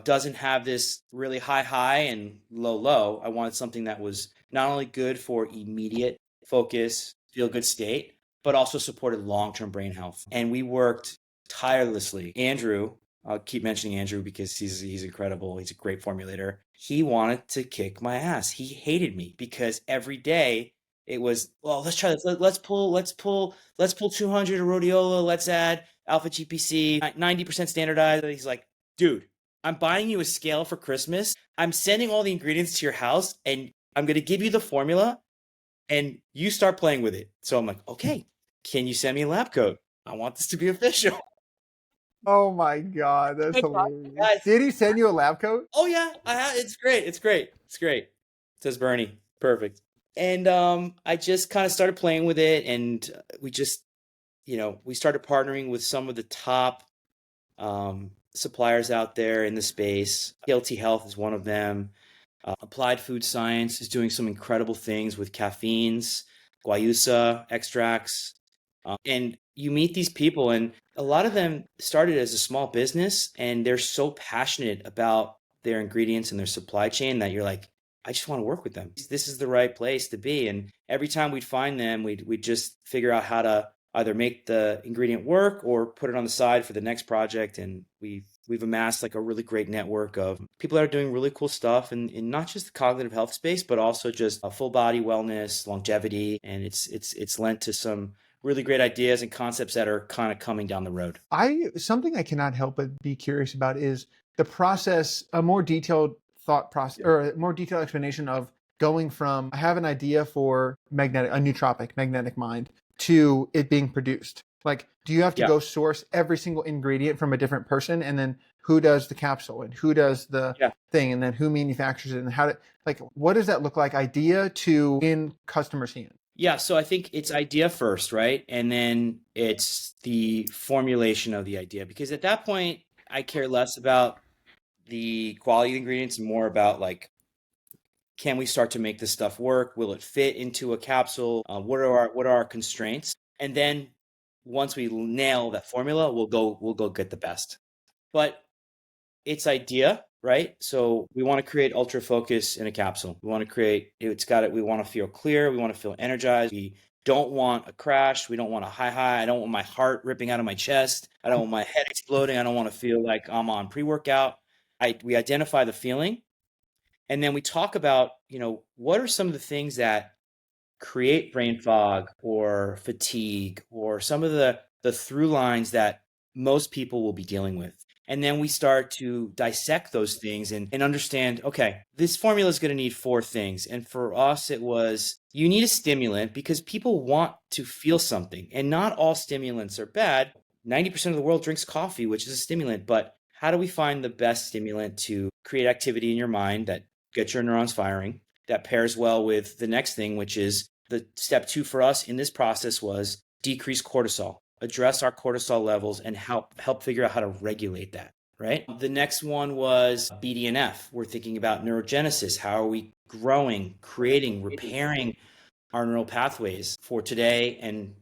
[SPEAKER 3] doesn't have this really high and low. I wanted something that was not only good for immediate focus, feel good state, but also supported long-term brain health. And we worked tirelessly. Andrew, I'll keep mentioning Andrew because he's incredible. He's a great formulator. He wanted to kick my ass. He hated me because every day it was, well, let's try this. Let's pull 200 of rhodiola. Let's add alpha GPC, 90% standardized. He's like, dude, I'm buying you a scale for Christmas. I'm sending all the ingredients to your house and I'm going to give you the formula and you start playing with it. So I'm like, okay, can you send me a lab coat? I want this to be official.
[SPEAKER 1] Oh my God, that's hilarious. Did he send you a lab coat?
[SPEAKER 3] Oh yeah, it's great. It says Bernie. Perfect. And I just kind of started playing with it, and we just, we started partnering with some of the top suppliers out there in the space. PLT Health is one of them. Applied Food Science is doing some incredible things with caffeines, guayusa extracts. And you meet these people, and a lot of them started as a small business, and they're so passionate about their ingredients and their supply chain that you're like, I just want to work with them. This is the right place to be. And every time we'd find them, we'd just figure out how to either make the ingredient work or put it on the side for the next project. And we've amassed like a really great network of people that are doing really cool stuff in not just the cognitive health space, but also just a full body wellness, longevity. And it's lent to some really great ideas and concepts that are kind of coming down the road.
[SPEAKER 1] Something I cannot help but be curious about is the process, a more detailed thought process or a more detailed explanation of going from I have an idea for a nootropic, Magnetic Mind, to it being produced. Like, do you have to go source every single ingredient from a different person, and then who does the capsule and who does the thing, and then who manufactures it, and what does that look like idea to in customers' hands?
[SPEAKER 3] Yeah, so I think it's idea first, right? And then it's the formulation of the idea, because at that point, I care less about the quality of the ingredients and more about like, can we start to make this stuff work? Will it fit into a capsule? What are our constraints? And then once we nail that formula, we'll go get the best. But it's idea, right? So we want to create ultra focus in a capsule. We want to create, we want to feel clear. We want to feel energized. We don't want a crash. We don't want a high. I don't want my heart ripping out of my chest. I don't want my head exploding. I don't want to feel like I'm on pre-workout. We identify the feeling. And then we talk about, what are some of the things that create brain fog or fatigue or some of the through lines that most people will be dealing with. And then we start to dissect those things and understand, okay, this formula is going to need 4 things. And for us, it was, you need a stimulant because people want to feel something. And not all stimulants are bad. 90% of the world drinks coffee, which is a stimulant. But how do we find the best stimulant to create activity in your mind that gets your neurons firing, that pairs well with the next thing, which is the step 2 for us in this process was decrease cortisol, address our cortisol levels and help figure out how to regulate that, right? The next one was BDNF. We're thinking about neurogenesis. How are we growing, creating, repairing our neural pathways for today and,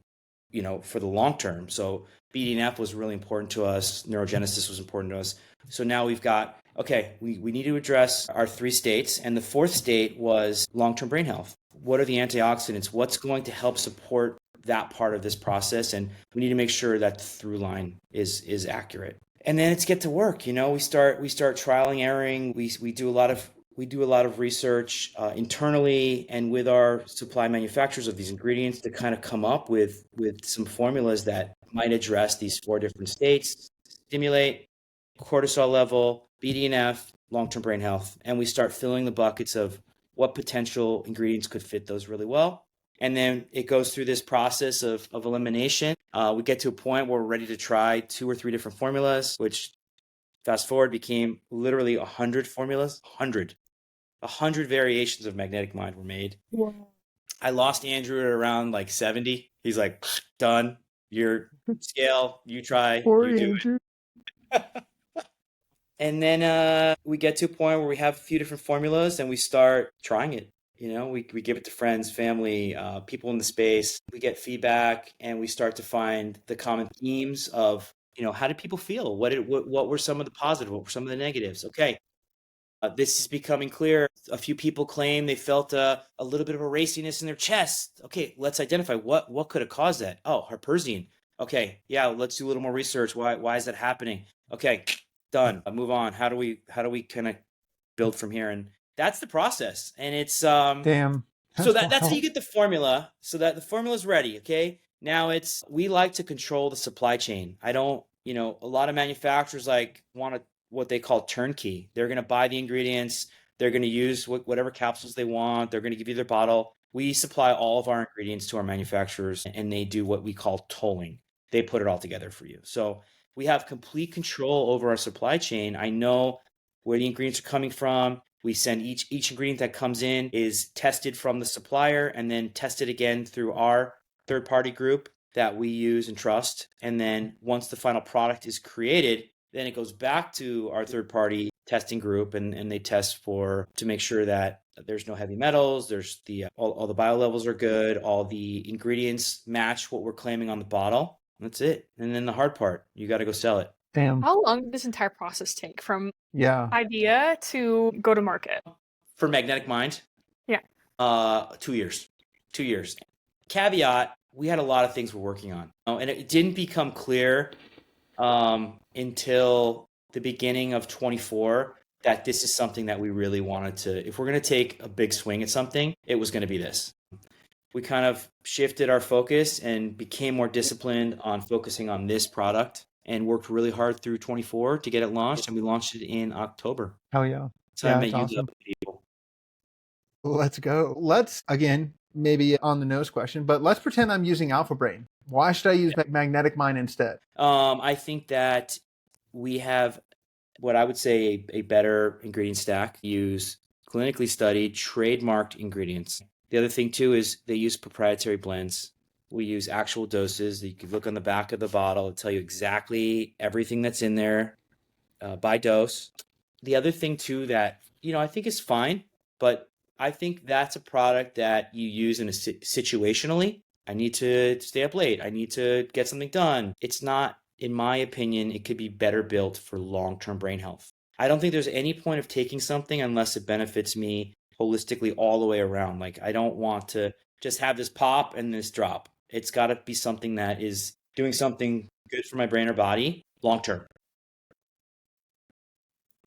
[SPEAKER 3] for the long term. So BDNF was really important to us. Neurogenesis was important to us. So now we've got, okay, we need to address our 3 states. And the 4th state was long-term brain health. What are the antioxidants? What's going to help support that part of this process? And we need to make sure that the through line is accurate. And then it's get to work. We start trialing, erroring. We do a lot of research internally and with our supply manufacturers of these ingredients to kind of come up with some formulas that might address these 4 different states: stimulate, cortisol level, BDNF, long-term brain health. And we start filling the buckets of what potential ingredients could fit those really well. And then it goes through this process of elimination. We get to a point where we're ready to try 2 or 3 different formulas, which fast forward became literally 100 formulas, 100 variations of Magnetic Mind were made.
[SPEAKER 2] Wow.
[SPEAKER 3] I lost Andrew at around like 70. He's like, done. Your scale, you try, you do
[SPEAKER 1] Andrew.
[SPEAKER 3] it. And then we get to a point where we have a few different formulas and we start trying it. We give it to friends, family, people in the space. We get feedback and we start to find the common themes of, how did people feel? What were some of the positive? What were some of the negatives? Okay. This is becoming clear. A few people claim they felt a little bit of a raciness in their chest. Okay, let's identify what could have caused that. Oh, Harpersian. Okay, yeah, let's do a little more research. Why is that happening? Okay, done. Move on. How do we kind of build from here? And that's the process. And it's
[SPEAKER 1] Damn.
[SPEAKER 3] So that's how you get the formula. So that the formula is ready. Okay. Now we like to control the supply chain. I don't. A lot of manufacturers want what they call turnkey. They're going to buy the ingredients. They're going to use whatever capsules they want. They're going to give you their bottle. We supply all of our ingredients to our manufacturers and they do what we call tolling. They put it all together for you. So we have complete control over our supply chain. I know where the ingredients are coming from. We send each ingredient that comes in is tested from the supplier and then tested again through our third-party group that we use and trust. And then once the final product is created, then it goes back to our third-party testing group and they test to make sure that there's no heavy metals, there's all the bio levels are good, all the ingredients match what we're claiming on the bottle. That's it. And then the hard part, you got to go sell it.
[SPEAKER 1] Damn.
[SPEAKER 2] How long did this entire process take from idea to go to market?
[SPEAKER 3] For Magnetic Mind?
[SPEAKER 2] Yeah.
[SPEAKER 3] 2 years. 2 years. Caveat, we had a lot of things we're working on. And it didn't become clear until the beginning of 24 that this is something that we really wanted to, if we're going to take a big swing at something, it was going to be this. We kind of shifted our focus and became more disciplined on focusing on this product and worked really hard through 24 to get it launched. And we launched it in October.
[SPEAKER 1] Hell yeah.
[SPEAKER 3] So I met you awesome. People.
[SPEAKER 1] Let's go. Let's, again, maybe on the nose question, but let's pretend I'm using Alpha Brain. Why should I use Magnetic Mind instead?
[SPEAKER 3] I think that we have what I would say a better ingredient stack. Use clinically studied, trademarked ingredients. The other thing too is they use proprietary blends. We use actual doses. You can look on the back of the bottle and tell you exactly everything that's in there by dose. The other thing too that, I think is fine, but I think that's a product that you use in a situationally. I need to stay up late. I need to get something done. It's not, in my opinion, it could be better built for long-term brain health. I don't think there's any point of taking something unless it benefits me holistically all the way around. Like, I don't want to just have this pop and this drop. It's got to be something that is doing something good for my brain or body long-term.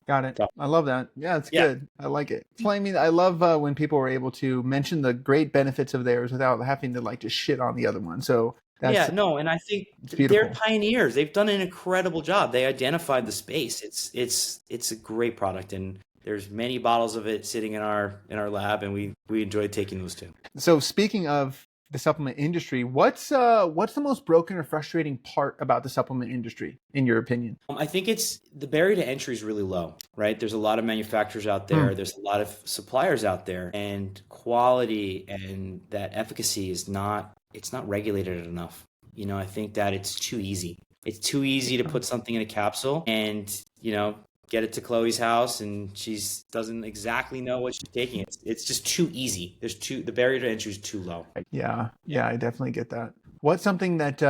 [SPEAKER 1] Got it. I love that. Yeah, it's good. I like it. I love when people are able to mention the great benefits of theirs without having to just shit on the other one. So
[SPEAKER 3] and I think they're pioneers. They've done an incredible job. They identified the space. It's a great product, and there's many bottles of it sitting in our lab, and we enjoy taking those too.
[SPEAKER 1] So speaking of the supplement industry, what's the most broken or frustrating part about the supplement industry, in your opinion?
[SPEAKER 3] I think it's the barrier to entry is really low, right? There's a lot of manufacturers out there. There's a lot of suppliers out there, and quality and that efficacy is not regulated enough. I think that it's too easy. It's too easy to put something in a capsule and, get it to Chloe's house and she doesn't exactly know what she's taking. It's just too easy. The barrier to entry is too low.
[SPEAKER 1] Yeah, I definitely get that. What's something that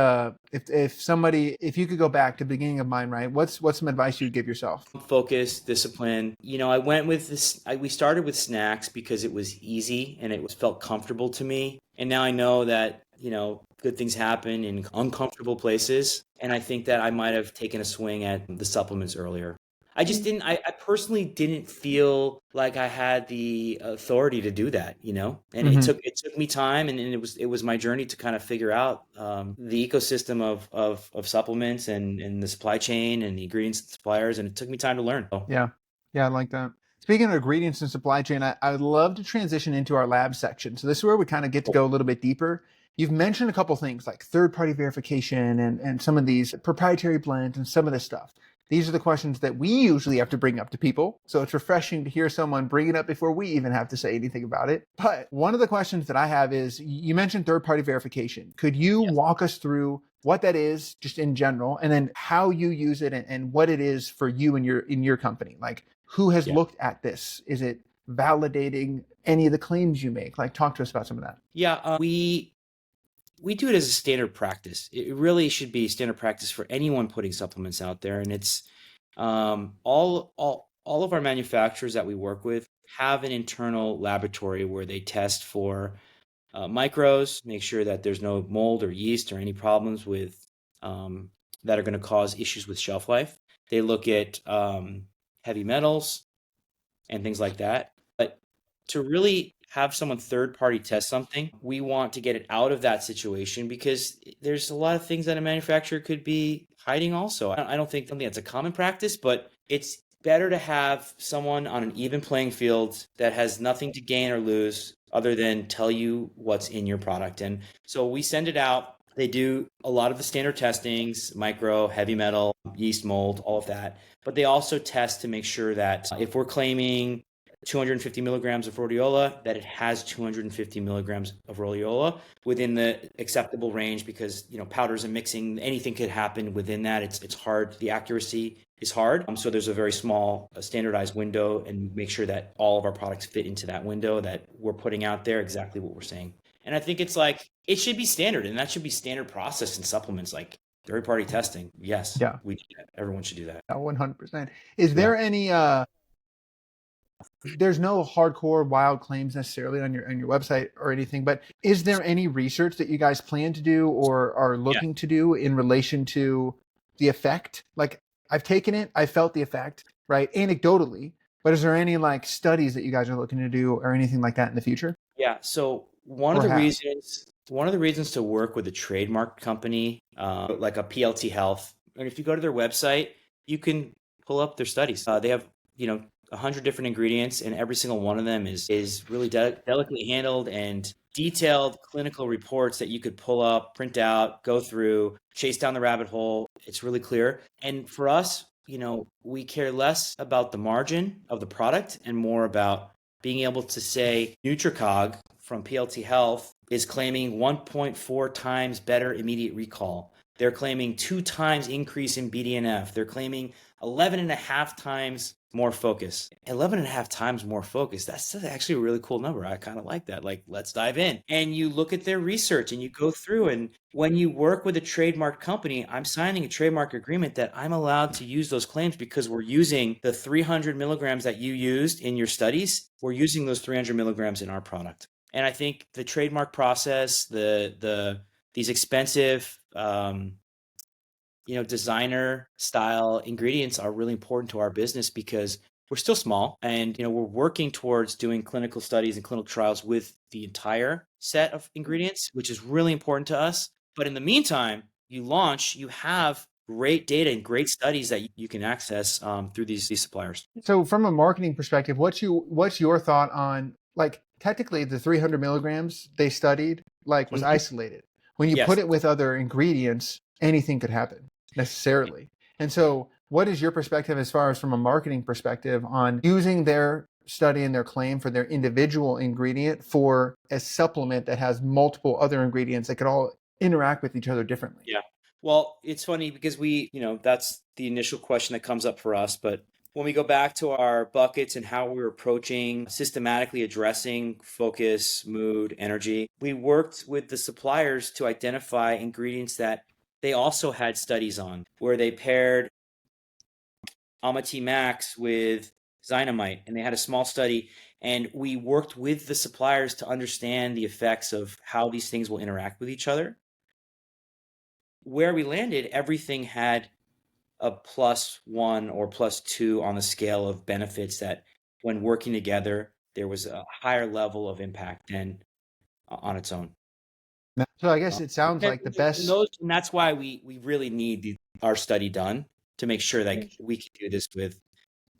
[SPEAKER 1] if you could go back to the beginning of MindRight, what's some advice you'd give yourself?
[SPEAKER 3] Focus, discipline. I went with this. We started with snacks because it was easy and it felt comfortable to me. And now I know that good things happen in uncomfortable places. And I think that I might have taken a swing at the supplements earlier. I just didn't. I personally didn't feel like I had the authority to do that, and it took me time, and it was my journey to kind of figure out the ecosystem of supplements and the supply chain and the ingredients and suppliers, and it took me time to learn.
[SPEAKER 1] Yeah, I like that. Speaking of ingredients and supply chain, I'd love to transition into our lab section. So this is where we kind of get to go a little bit deeper. You've mentioned a couple things like third-party verification and some of these proprietary blends and some of this stuff. These are the questions that we usually have to bring up to people. So it's refreshing to hear someone bring it up before we even have to say anything about it. But one of the questions that I have is, you mentioned third-party verification. Could you walk us through what that is just in general, and then how you use it and what it is for you in your company? Like, who has looked at this? Is it validating any of the claims you make? Like, talk to us about some of that.
[SPEAKER 3] Yeah, we do it as a standard practice. It really should be standard practice for anyone putting supplements out there. And it's all of our manufacturers that we work with have an internal laboratory where they test for micros, make sure that there's no mold or yeast or any problems with that are going to cause issues with shelf life. They look at heavy metals and things like that. But to really have someone third party test something, we want to get it out of that situation because there's a lot of things that a manufacturer could be hiding also. I don't think that's a common practice, but it's better to have someone on an even playing field that has nothing to gain or lose other than tell you what's in your product. And so we send it out. They do a lot of the standard testings, micro, heavy metal, yeast, mold, all of that. But they also test to make sure that if we're claiming 250 milligrams of rhodiola, that it has 250 milligrams of rhodiola within the acceptable range, because powders and mixing, anything could happen within that. It's hard. The accuracy is hard. So there's a very small standardized window, and make sure that all of our products fit into that window that we're putting out there, exactly what we're saying. And I think it should be standard, and that should be standard process in supplements, like third party testing. Yes. Yeah. We do that. Everyone should do that.
[SPEAKER 1] 100%. Is there any there's no hardcore wild claims necessarily on your website or anything, but is there any research that you guys plan to do or are looking to do in relation to the effect? Like, I've taken it, I felt the effect, right? Anecdotally, but is there any studies that you guys are looking to do or anything like that in the future?
[SPEAKER 3] Yeah. So one of the reasons to work with a trademark company, like a PLT Health, and if you go to their website, you can pull up their studies. They have, 100 different ingredients, and every single one of them is really delicately handled and detailed clinical reports that you could pull up, print out, go through, chase down the rabbit hole. It's really clear. And for us, we care less about the margin of the product and more about being able to say NutriCog from PLT Health is claiming 1.4 times better immediate recall. They're claiming 2 times increase in BDNF. They're claiming 11 and a half times more focus. 11 and a half times more focus. That's actually a really cool number. I kind of like that. Like, let's dive in. And you look at their research and you go through, and when you work with a trademark company, I'm signing a trademark agreement that I'm allowed to use those claims because we're using the 300 milligrams that you used in your studies. We're using those 300 milligrams in our product. And I think the trademark process, these expensive, designer style ingredients are really important to our business because we're still small and, we're working towards doing clinical studies and clinical trials with the entire set of ingredients, which is really important to us. But in the meantime, you have great data and great studies that you can access through these suppliers.
[SPEAKER 1] So from a marketing perspective, what's your thought on, like, technically the 300 milligrams they studied was isolated. When you put it with other ingredients, anything could happen necessarily. And so what is your perspective as far as from a marketing perspective on using their study and their claim for their individual ingredient for a supplement that has multiple other ingredients that could all interact with each other differently?
[SPEAKER 3] Yeah. Well, it's funny because that's the initial question that comes up for us. But when we go back to our buckets and how we're approaching systematically addressing focus, mood, energy, we worked with the suppliers to identify ingredients that they also had studies on, where they paired Amati Max with Dynamite, and they had a small study. And we worked with the suppliers to understand the effects of how these things will interact with each other. Where we landed, everything had a +1 or +2 on the scale of benefits that when working together, there was a higher level of impact than on its own.
[SPEAKER 1] So I guess it sounds like the best.
[SPEAKER 3] And that's why we really need our study done to make sure that we can do this with,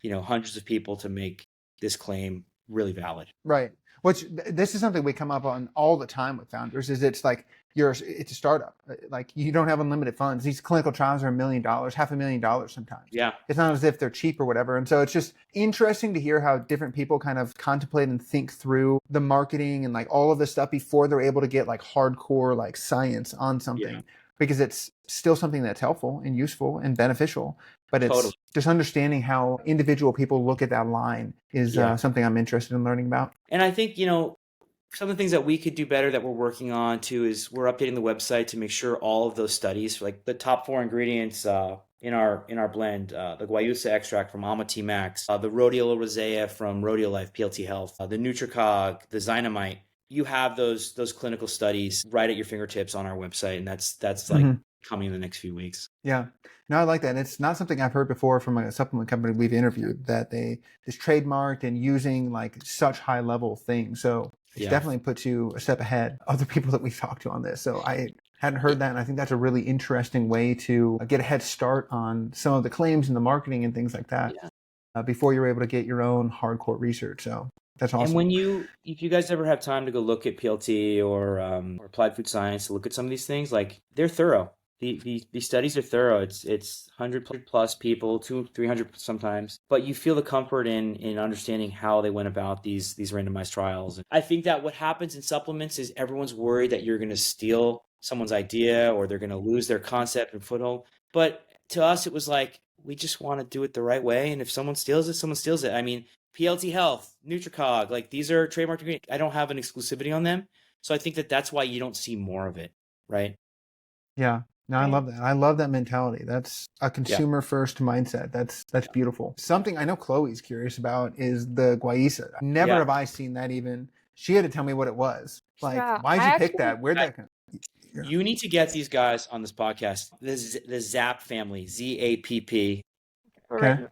[SPEAKER 3] hundreds of people to make this claim really valid.
[SPEAKER 1] Right. This is something we come up on all the time with founders is it's like it's a startup. Like you don't have unlimited funds. These clinical trials are $1 million, $500,000 sometimes.
[SPEAKER 3] Yeah.
[SPEAKER 1] It's not as if they're cheap or whatever. And so it's just interesting to hear how different people kind of contemplate and think through the marketing and all of this stuff before they're able to get hardcore science on something, because it's still something that's helpful and useful and beneficial. But it's just understanding how individual people look at that line is something I'm interested in learning about.
[SPEAKER 3] And I think, some of the things that we could do better that we're working on too is we're updating the website to make sure all of those studies, like the top 4 ingredients in our blend, the guayusa extract from Amati Max, the rhodiola rosea from Rhodiolife PLT Health, the Nutricog, the Dynamite, you have those clinical studies right at your fingertips on our website, and that's coming in the next few weeks.
[SPEAKER 1] Yeah. No, I like that. And it's not something I've heard before from a supplement company we've interviewed, that they just trademarked and using such high level things. So it definitely puts you a step ahead of other people that we've talked to on this. So I hadn't heard that. And I think that's a really interesting way to get a head start on some of the claims and the marketing and things like that before you're able to get your own hardcore research. So that's awesome.
[SPEAKER 3] And if you guys ever have time to go look at PLT or applied food science to look at some of these things, they're thorough. These studies are thorough. It's 100 plus people, 200-300 sometimes, but you feel the comfort in understanding how they went about these randomized trials. And I think that what happens in supplements is everyone's worried that you're going to steal someone's idea or they're going to lose their concept and foothold. But to us, it was we just want to do it the right way. And if someone steals it, someone steals it. I mean, PLT Health, Nutricog, these are trademarked ingredients. I don't have an exclusivity on them. So I think that's why you don't see more of it, right?
[SPEAKER 1] Yeah. No, I love that. I love that mentality. That's a consumer first mindset. That's beautiful. Something I know Chloe's curious about is the guayusa. Never have I seen that even. She had to tell me what it was. Why'd you pick that? Where'd that come?
[SPEAKER 3] You need to get these guys on this podcast. The Zapp family, ZAPP.
[SPEAKER 1] Okay.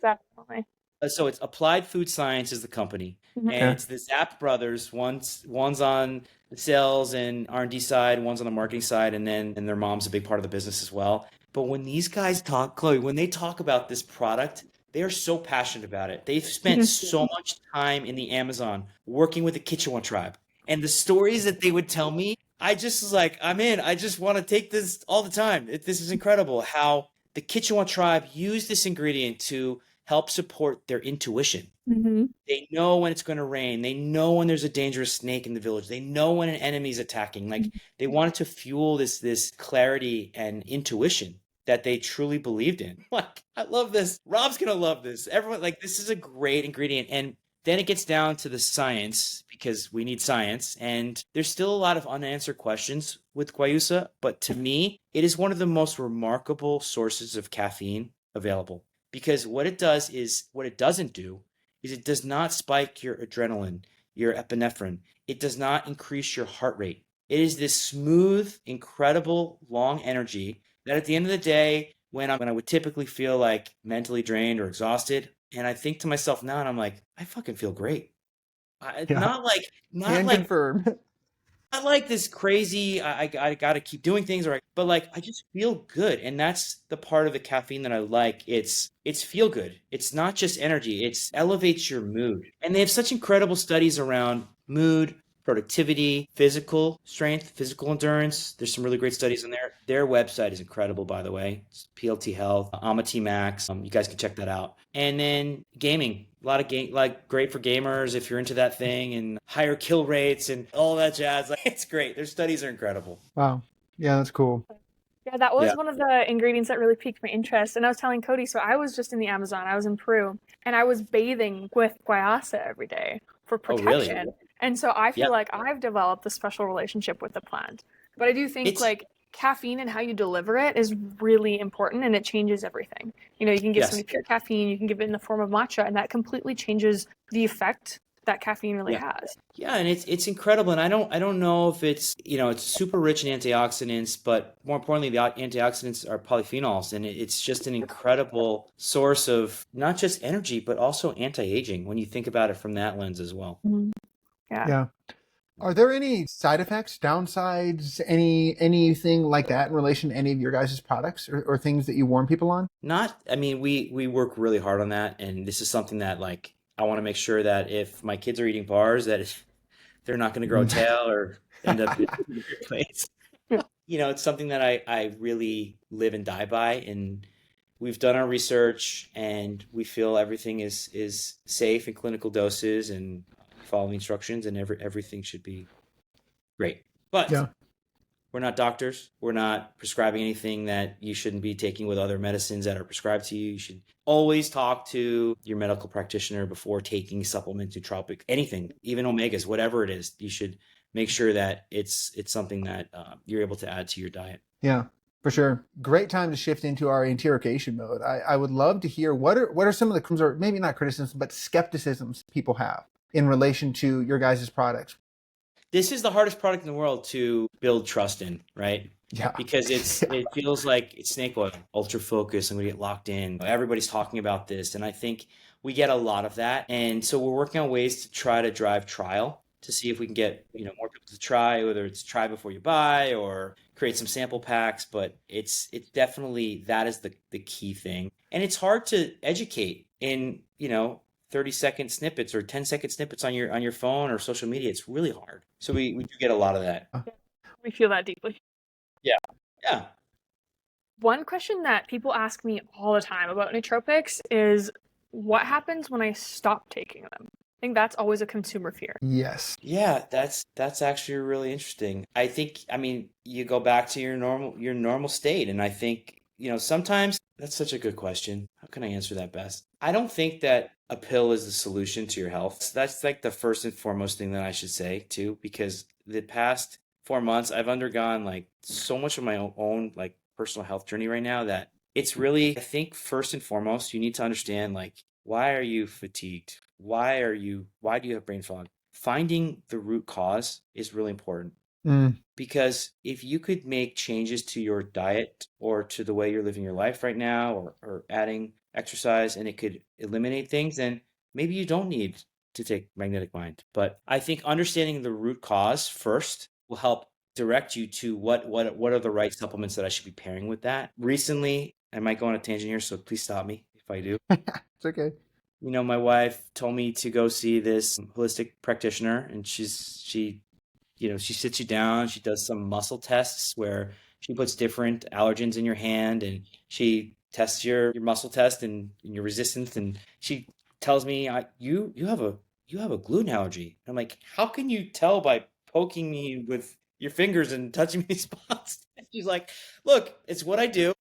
[SPEAKER 2] Zapp family.
[SPEAKER 3] So it's Applied Food Science is the company, and it's the Zapp brothers. One's on the sales and R&D side, one's on the marketing side, and their mom's a big part of the business as well. But when these guys talk, Chloe, when they talk about this product, they are so passionate about it. They've spent so much time in the Amazon working with the Kichwa tribe, and the stories that they would tell me, I just was I'm in. I just want to take this all the time. This is incredible how the Kichwa tribe used this ingredient to help support their intuition.
[SPEAKER 2] Mm-hmm.
[SPEAKER 3] They know when it's going to rain. They know when there's a dangerous snake in the village. They know when an enemy's attacking. Like, they wanted to fuel this clarity and intuition that they truly believed in. Like, I love this. Rob's going to love this. Everyone, like, this is a great ingredient. And then it gets down to the science, because we need science. And there's still a lot of unanswered questions with guayusa. But to me, it is one of the most remarkable sources of caffeine available. Because what it does is, what it doesn't do is it does not spike your adrenaline, your epinephrine. It does not increase your heart rate. It is this smooth, incredible, long energy that at the end of the day, when I would typically feel like mentally drained or exhausted, and I think to myself now, and I'm like, I fucking feel great. Not like
[SPEAKER 1] confirm.
[SPEAKER 3] Not like this crazy, I got to keep doing things, but like, I just feel good. And that's the part of the caffeine that I like. It's feel good. It's not just energy. It elevates your mood. And they have such incredible studies around mood, productivity, physical strength, physical endurance. There's some really great studies in there. Their website is incredible, by the way. It's PLT Health, Amati Max. You guys can check that out. And then gaming. A lot of game, like, great for gamers if you're into that thing, and higher kill rates and all that jazz. Like, it's great. Their studies are incredible.
[SPEAKER 1] Wow. Yeah, that's cool.
[SPEAKER 2] Yeah, that was one of the ingredients that really piqued my interest. And I was telling Cody, so I was just in the Amazon. I was in Peru, and I was bathing with guayusa every day for protection.
[SPEAKER 3] Oh, really?
[SPEAKER 2] And so I feel like I've developed a special relationship with the plant. But I do think like caffeine and how you deliver it is really important, and it changes everything. You know, you can give somebody pure caffeine, you can give it in the form of matcha, and that completely changes the effect that caffeine really has.
[SPEAKER 3] Yeah, and it's incredible. And I don't know if it's, it's super rich in antioxidants, but more importantly, the antioxidants are polyphenols, and it's just an incredible source of not just energy, but also anti-aging when you think about it from that lens as well.
[SPEAKER 2] Mm-hmm. Yeah.
[SPEAKER 1] Are there any side effects, downsides, anything like that in relation to any of your guys' products or things that you warn people on?
[SPEAKER 3] We work really hard on that. And this is something that, like, I want to make sure that if my kids are eating bars, that they're not going to grow a tail or end up in a good place. It's something that I really live and die by. And we've done our research, and we feel everything is safe in clinical doses and following instructions, and everything should be great. But we're not doctors. We're not prescribing anything that you shouldn't be taking with other medicines that are prescribed to you. You should always talk to your medical practitioner before taking supplements, nootropics, anything, even omegas, whatever it is. You should make sure that it's something that you're able to add to your diet.
[SPEAKER 1] Yeah, for sure. Great time to shift into our interrogation mode. I would love to hear what are some of the, or maybe not criticisms, but skepticisms people have in relation to your guys' products.
[SPEAKER 3] This is the hardest product in the world to build trust in, right?
[SPEAKER 1] Yeah.
[SPEAKER 3] Because it feels like it's snake oil, ultra focused. I'm going to get locked in. Everybody's talking about this. And I think we get a lot of that. And so we're working on ways to try to drive trial to see if we can get, more people to try, whether it's try before you buy or create some sample packs. But it's definitely, that is the key thing. And it's hard to educate in, 30-second snippets or 10-second snippets on your phone or social media. It's really hard. So we do get a lot of that.
[SPEAKER 2] We feel that deeply.
[SPEAKER 3] Yeah.
[SPEAKER 2] One question that people ask me all the time about nootropics is, what happens when I stop taking them? I think that's always a consumer fear.
[SPEAKER 1] Yes.
[SPEAKER 3] Yeah, that's actually really interesting. I think, you go back to your normal state. And I think, sometimes that's such a good question. How can I answer that best? I don't think that a pill is the solution to your health. That's like the first and foremost thing that I should say too, because the past 4 months I've undergone like so much of my own like personal health journey right now that it's really, I think first and foremost, you need to understand, like, why are you fatigued? Why do you have brain fog? Finding the root cause is really important. Because if you could make changes to your diet or to the way you're living your life right now, or adding exercise, and it could eliminate things, then maybe you don't need to take Magnetic Mind. But I think understanding the root cause first will help direct you to what are the right supplements that I should be pairing with that. Recently, I might go on a tangent here, so please stop me if I do.
[SPEAKER 1] It's okay.
[SPEAKER 3] My wife told me to go see this holistic practitioner, and she sits you down, she does some muscle tests where she puts different allergens in your hand, and she tests your muscle test and your resistance. And she tells me, you have a gluten allergy. I'm like, how can you tell by poking me with your fingers and touching me spots? And she's like, look, it's what I do.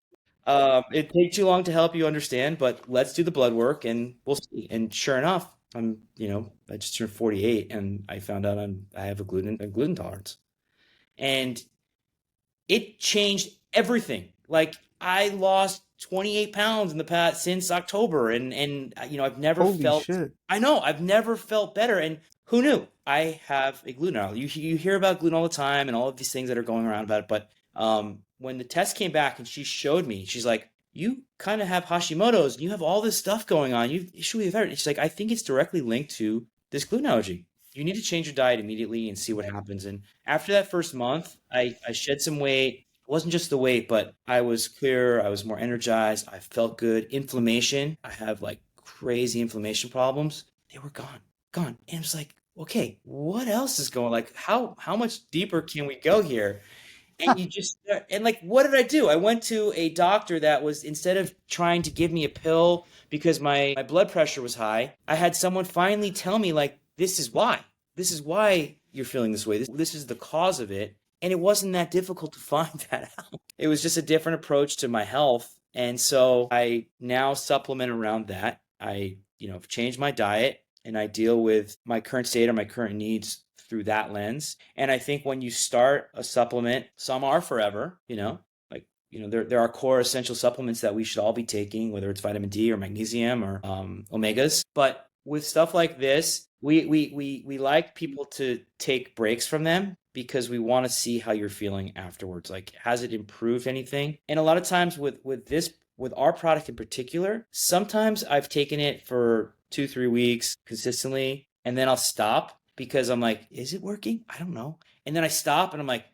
[SPEAKER 3] It takes too long to help you understand, but let's do the blood work and we'll see. And sure enough, I just turned 48 and I found out I have a gluten tolerance. And it changed everything. Like I lost 28 pounds in the past since October. And I've never I've never felt better. And who knew? I have a gluten allergy. You hear about gluten all the time and all of these things that are going around about it. But when the test came back and she showed me, she's like, you kind of have Hashimoto's and you have all this stuff going on. You should be better. She's like, I think it's directly linked to this gluten allergy. You need to change your diet immediately and see what happens. And after that first month, I shed some weight. It wasn't just the weight, but I was clearer. I was more energized. I felt good. Inflammation. I have like crazy inflammation problems. They were gone. And it was like, okay, what else is going? Like, how much deeper can we go here? And like, what did I do? I went to a doctor that was, instead of trying to give me a pill because my blood pressure was high, I had someone finally tell me like, this is why you're feeling this way. This is the cause of it. And it wasn't that difficult to find that out. It was just a different approach to my health. And so I now supplement around that. I, changed my diet and I deal with my current state or my current needs through that lens. And I think when you start a supplement, some are forever, there are core essential supplements that we should all be taking, whether it's vitamin D or magnesium or omegas. But with stuff like this, we like people to take breaks from them because we want to see how you're feeling afterwards. Like, has it improved anything? And a lot of times with our product in particular, sometimes I've taken it for 2-3 weeks consistently, and then I'll stop because I'm like, is it working? I don't know. And then I stop and I'm like,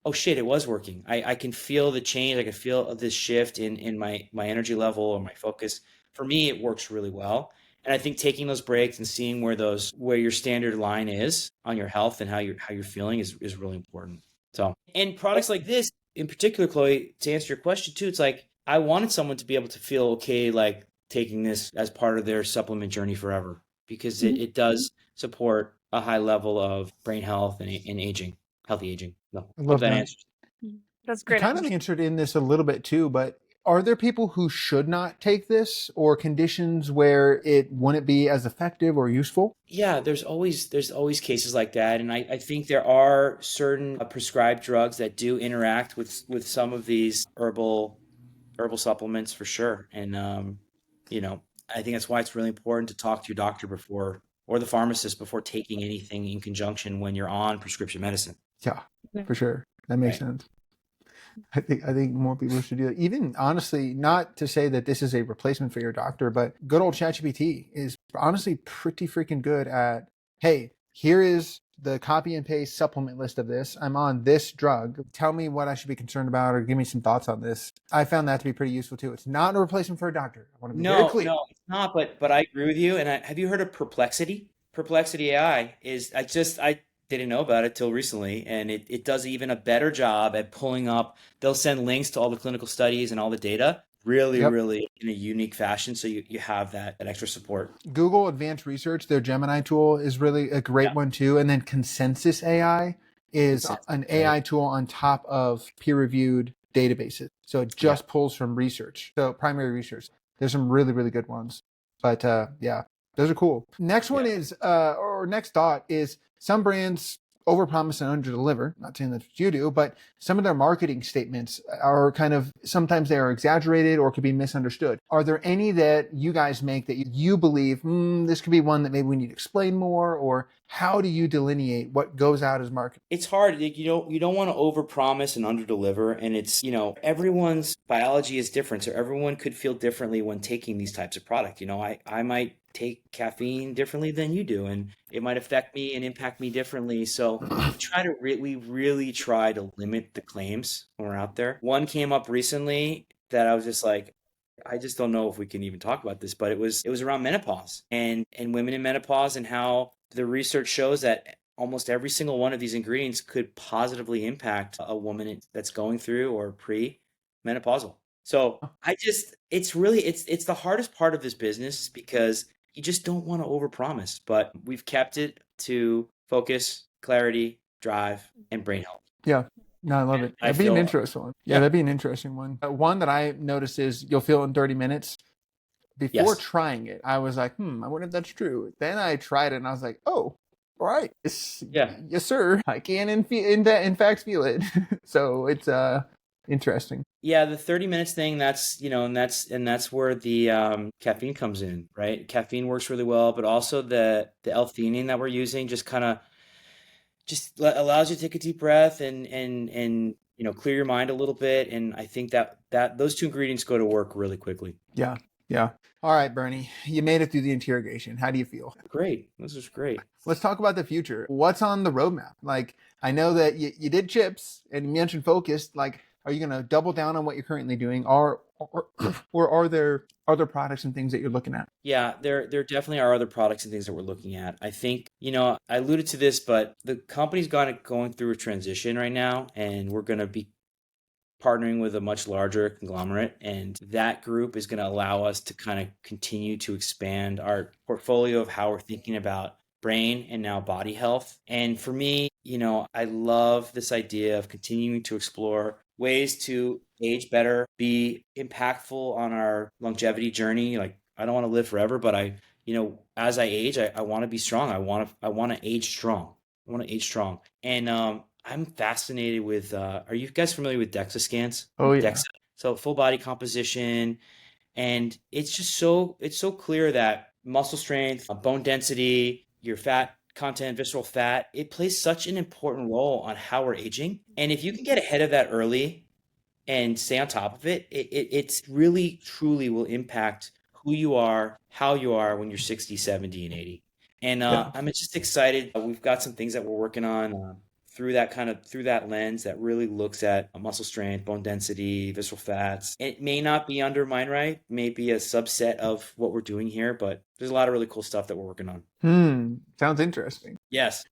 [SPEAKER 3] oh shit, it was working. I can feel the change. I can feel this shift in my energy level or my focus. For me, it works really well. And I think taking those breaks and seeing where your standard line is on your health and how you're feeling is really important. So, and products like this in particular, Chloe, to answer your question too, it's like, I wanted someone to be able to feel okay, like taking this as part of their supplement journey forever, because it does support a high level of brain health and aging, healthy aging. No, I hope that answers.
[SPEAKER 2] That's great.
[SPEAKER 1] You kind of answered in this a little bit too, but are there people who should not take this, or conditions where it wouldn't be as effective or useful?
[SPEAKER 3] Yeah, there's always cases like that. And I think there are certain prescribed drugs that do interact with some of these herbal supplements for sure. And, I think that's why it's really important to talk to your doctor before, or the pharmacist before taking anything in conjunction when you're on prescription medicine.
[SPEAKER 1] Yeah, for sure. That makes sense. I think more people should do that. Even honestly, not to say that this is a replacement for your doctor, but good old ChatGPT is honestly pretty freaking good at, hey, here is the copy and paste supplement list of this. I'm on this drug. Tell me what I should be concerned about or give me some thoughts on this. I found that to be pretty useful too. It's not a replacement for a doctor. I want to be very clear.
[SPEAKER 3] No, it's not. But I agree with you. And have you heard of Perplexity? Perplexity AI is, I didn't know about it till recently, and it does even a better job at pulling up. They'll send links to all the clinical studies and all the data really in a unique fashion, so you have that extra support.
[SPEAKER 1] Google Advanced Research, their Gemini tool, is really a great one too. And then Consensus AI is an AI tool on top of peer-reviewed databases, so it just pulls from research, so primary research. There's some really, really good ones, but those are cool. Next one is next thought is, some brands overpromise and underdeliver. Not saying that's what you do, but some of their marketing statements are sometimes they are exaggerated or could be misunderstood. Are there any that you guys make that you believe, this could be one that maybe we need to explain more, or how do you delineate what goes out as marketing?
[SPEAKER 3] It's hard. You don't want to overpromise and underdeliver. And it's, everyone's biology is different. So everyone could feel differently when taking these types of product. I might take caffeine differently than you do, and it might affect me and impact me differently. So we really try to limit the claims when we're out there. One came up recently that I was just like, I just don't know if we can even talk about this, but it was around menopause and women in menopause, and how the research shows that almost every single one of these ingredients could positively impact a woman that's going through or pre-menopausal. So it's the hardest part of this business because you just don't want to overpromise, but we've kept it to focus, clarity, drive, and brain health.
[SPEAKER 1] Yeah. No, I love it. That'd be an interesting one. Yeah, that'd be an interesting one. One that I noticed is you'll feel in 30 minutes. Before trying it, I was like, I wonder if that's true. Then I tried it and I was like, oh, all right. Yes, sir. I can in fact feel it. So it's interesting.
[SPEAKER 3] Yeah, the 30 minutes thing, that's, and that's where the caffeine comes in, right? Caffeine works really well, but also the L-theanine that we're using just kind of allows you to take a deep breath and clear your mind a little bit. And I think that those two ingredients go to work really quickly.
[SPEAKER 1] Yeah. Yeah. All right, Bernie, you made it through the interrogation. How do you feel?
[SPEAKER 3] Great. This was great.
[SPEAKER 1] Let's talk about the future. What's on the roadmap? Like, I know that you did chips and you mentioned focused. Like, are you going to double down on what you're currently doing, or are there other products and things that you're looking at?
[SPEAKER 3] Yeah, there definitely are other products and things that we're looking at. I think, I alluded to this, but the company's going through a transition right now, and we're going to be partnering with a much larger conglomerate, and that group is going to allow us to kind of continue to expand our portfolio of how we're thinking about brain and now body health. And for me, I love this idea of continuing to explore ways to age better, be impactful on our longevity journey. Like, I don't want to live forever, but as I age, I want to be strong. I want to age strong. And I'm fascinated with, are you guys familiar with DEXA scans?
[SPEAKER 1] Oh, yeah.
[SPEAKER 3] DEXA. So full body composition. And it's so clear that muscle strength, bone density, your fat content, visceral fat, it plays such an important role on how we're aging. And if you can get ahead of that early and stay on top of it, it's really, truly will impact who you are, how you are when you're 60, 70, and 80. And I'm just excited. We've got some things that we're working on through that lens that really looks at muscle strength, bone density, visceral fats. It may not be under MindRight, may be a subset of what we're doing here, but there's a lot of really cool stuff that we're working on.
[SPEAKER 1] Sounds interesting.
[SPEAKER 3] Yes.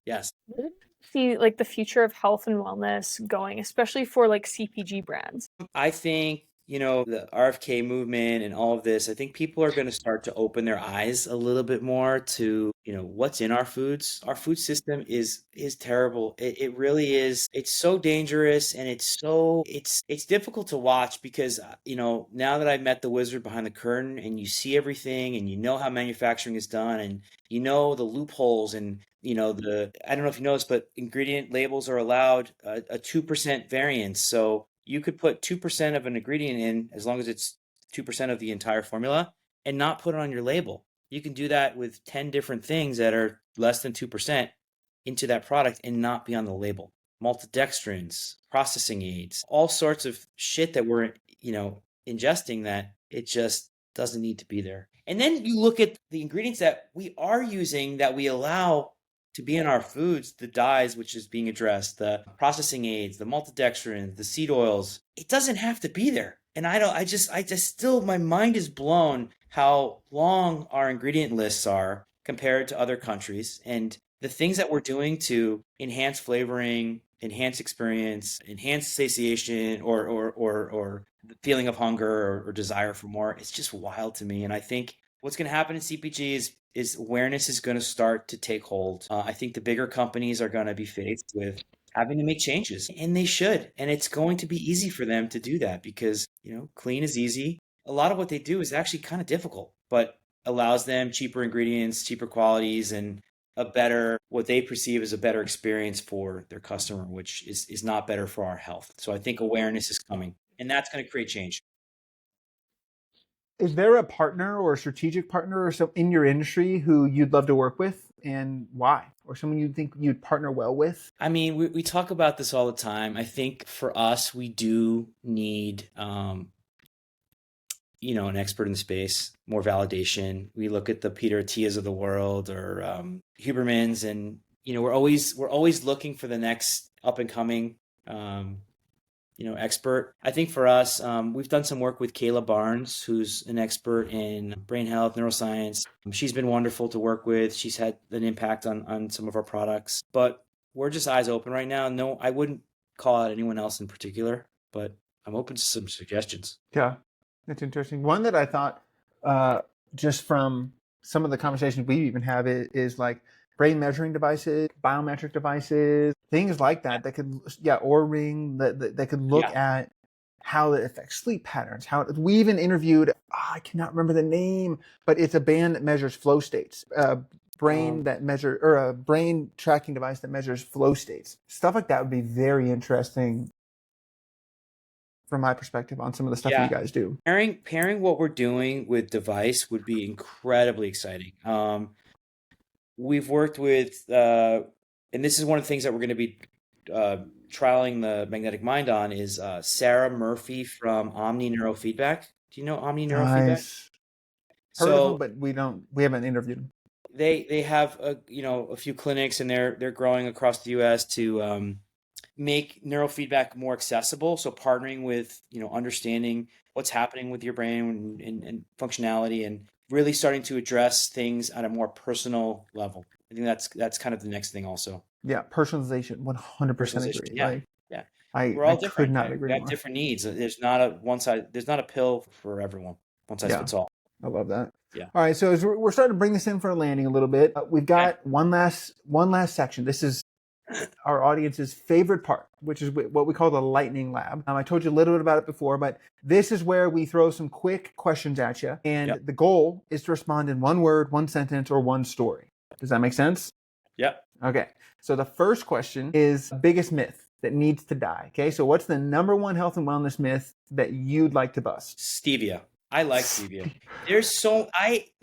[SPEAKER 2] See, like, the future of health and wellness going, especially for like CPG brands?
[SPEAKER 3] I think, the RFK movement and all of this, I think people are going to start to open their eyes a little bit more to, what's in our foods. Our food system is terrible. It really is. It's so dangerous, and it's difficult to watch because, now that I've met the wizard behind the curtain and you see everything and you know how manufacturing is done and the loopholes and I don't know if you know this, but ingredient labels are allowed a 2% variance. So you could put 2% of an ingredient in as long as it's 2% of the entire formula and not put it on your label. You can do that with 10 different things that are less than 2% into that product and not be on the label. Maltodextrins, processing aids, all sorts of shit that we're, ingesting that it just doesn't need to be there. And then you look at the ingredients that we are using that we allow to be in our foods, the dyes, which is being addressed, the processing aids, the maltodextrins, the seed oils. It doesn't have to be there. And I just still, my mind is blown how long our ingredient lists are compared to other countries. And the things that we're doing to enhance flavoring, enhance experience, enhance satiation or the feeling of hunger or desire for more, it's just wild to me. And I think what's going to happen in CPG is awareness is going to start to take hold. I think the bigger companies are going to be faced with having to make changes, and they should. And it's going to be easy for them to do that because, clean is easy. A lot of what they do is actually kind of difficult, but allows them cheaper ingredients, cheaper qualities, and what they perceive as a better experience for their customer, which is not better for our health. So I think awareness is coming, and that's going to create change.
[SPEAKER 1] Is there a partner or a strategic partner or so in your industry who you'd love to work with, and why? Or someone you think you'd partner well with?
[SPEAKER 3] I mean, we talk about this all the time. I think for us, we do need, an expert in the space, more validation. We look at the Peter Attias of the world or Hubermans, and we're always looking for the next up and coming expert. I think for us, we've done some work with Kayla Barnes, who's an expert in brain health, neuroscience. She's been wonderful to work with. She's had an impact on some of our products, but we're just eyes open right now. No, I wouldn't call out anyone else in particular, but I'm open to some suggestions.
[SPEAKER 1] Yeah, that's interesting. One that I thought, just from some of the conversations we even have, is like brain measuring devices, biometric devices, things like that could, Oura Ring, that could look at how it affects sleep patterns. We even interviewed, I cannot remember the name, but it's a band that measures flow states. Brain a brain tracking device that measures flow states. Stuff like that would be very interesting from my perspective on some of the stuff you guys do.
[SPEAKER 3] Pairing what we're doing with device would be incredibly exciting. We've worked with, and this is one of the things that we're going to be trialing the magnetic mind on, is Sarah Murphy from Omni Neurofeedback. Do you know Omni Neurofeedback?
[SPEAKER 1] Nice. Heard of them, but we haven't interviewed them.
[SPEAKER 3] They have a few clinics, and they're growing across the U.S. to make neurofeedback more accessible. So partnering with, understanding what's happening with your brain and functionality, and really starting to address things at a more personal level. I think that's kind of the next thing also.
[SPEAKER 1] Yeah, personalization, 100% agree.
[SPEAKER 3] Yeah.
[SPEAKER 1] We're all different. Could not agree more.
[SPEAKER 3] We have different needs. There's not a pill for everyone. One size fits all.
[SPEAKER 1] I love that.
[SPEAKER 3] Yeah.
[SPEAKER 1] All right. So as we're starting to bring this in for a landing a little bit, we've got one last section. This is our audience's favorite part, which is what we call the lightning lab. I told you a little bit about it before, but this is where we throw some quick questions at you. And the goal is to respond in one word, one sentence, or one story. Does that make sense?
[SPEAKER 3] Yep.
[SPEAKER 1] Okay. So the first question is biggest myth that needs to die. Okay. So what's the number one health and wellness myth that you'd like to bust?
[SPEAKER 3] Stevia. I like stevia.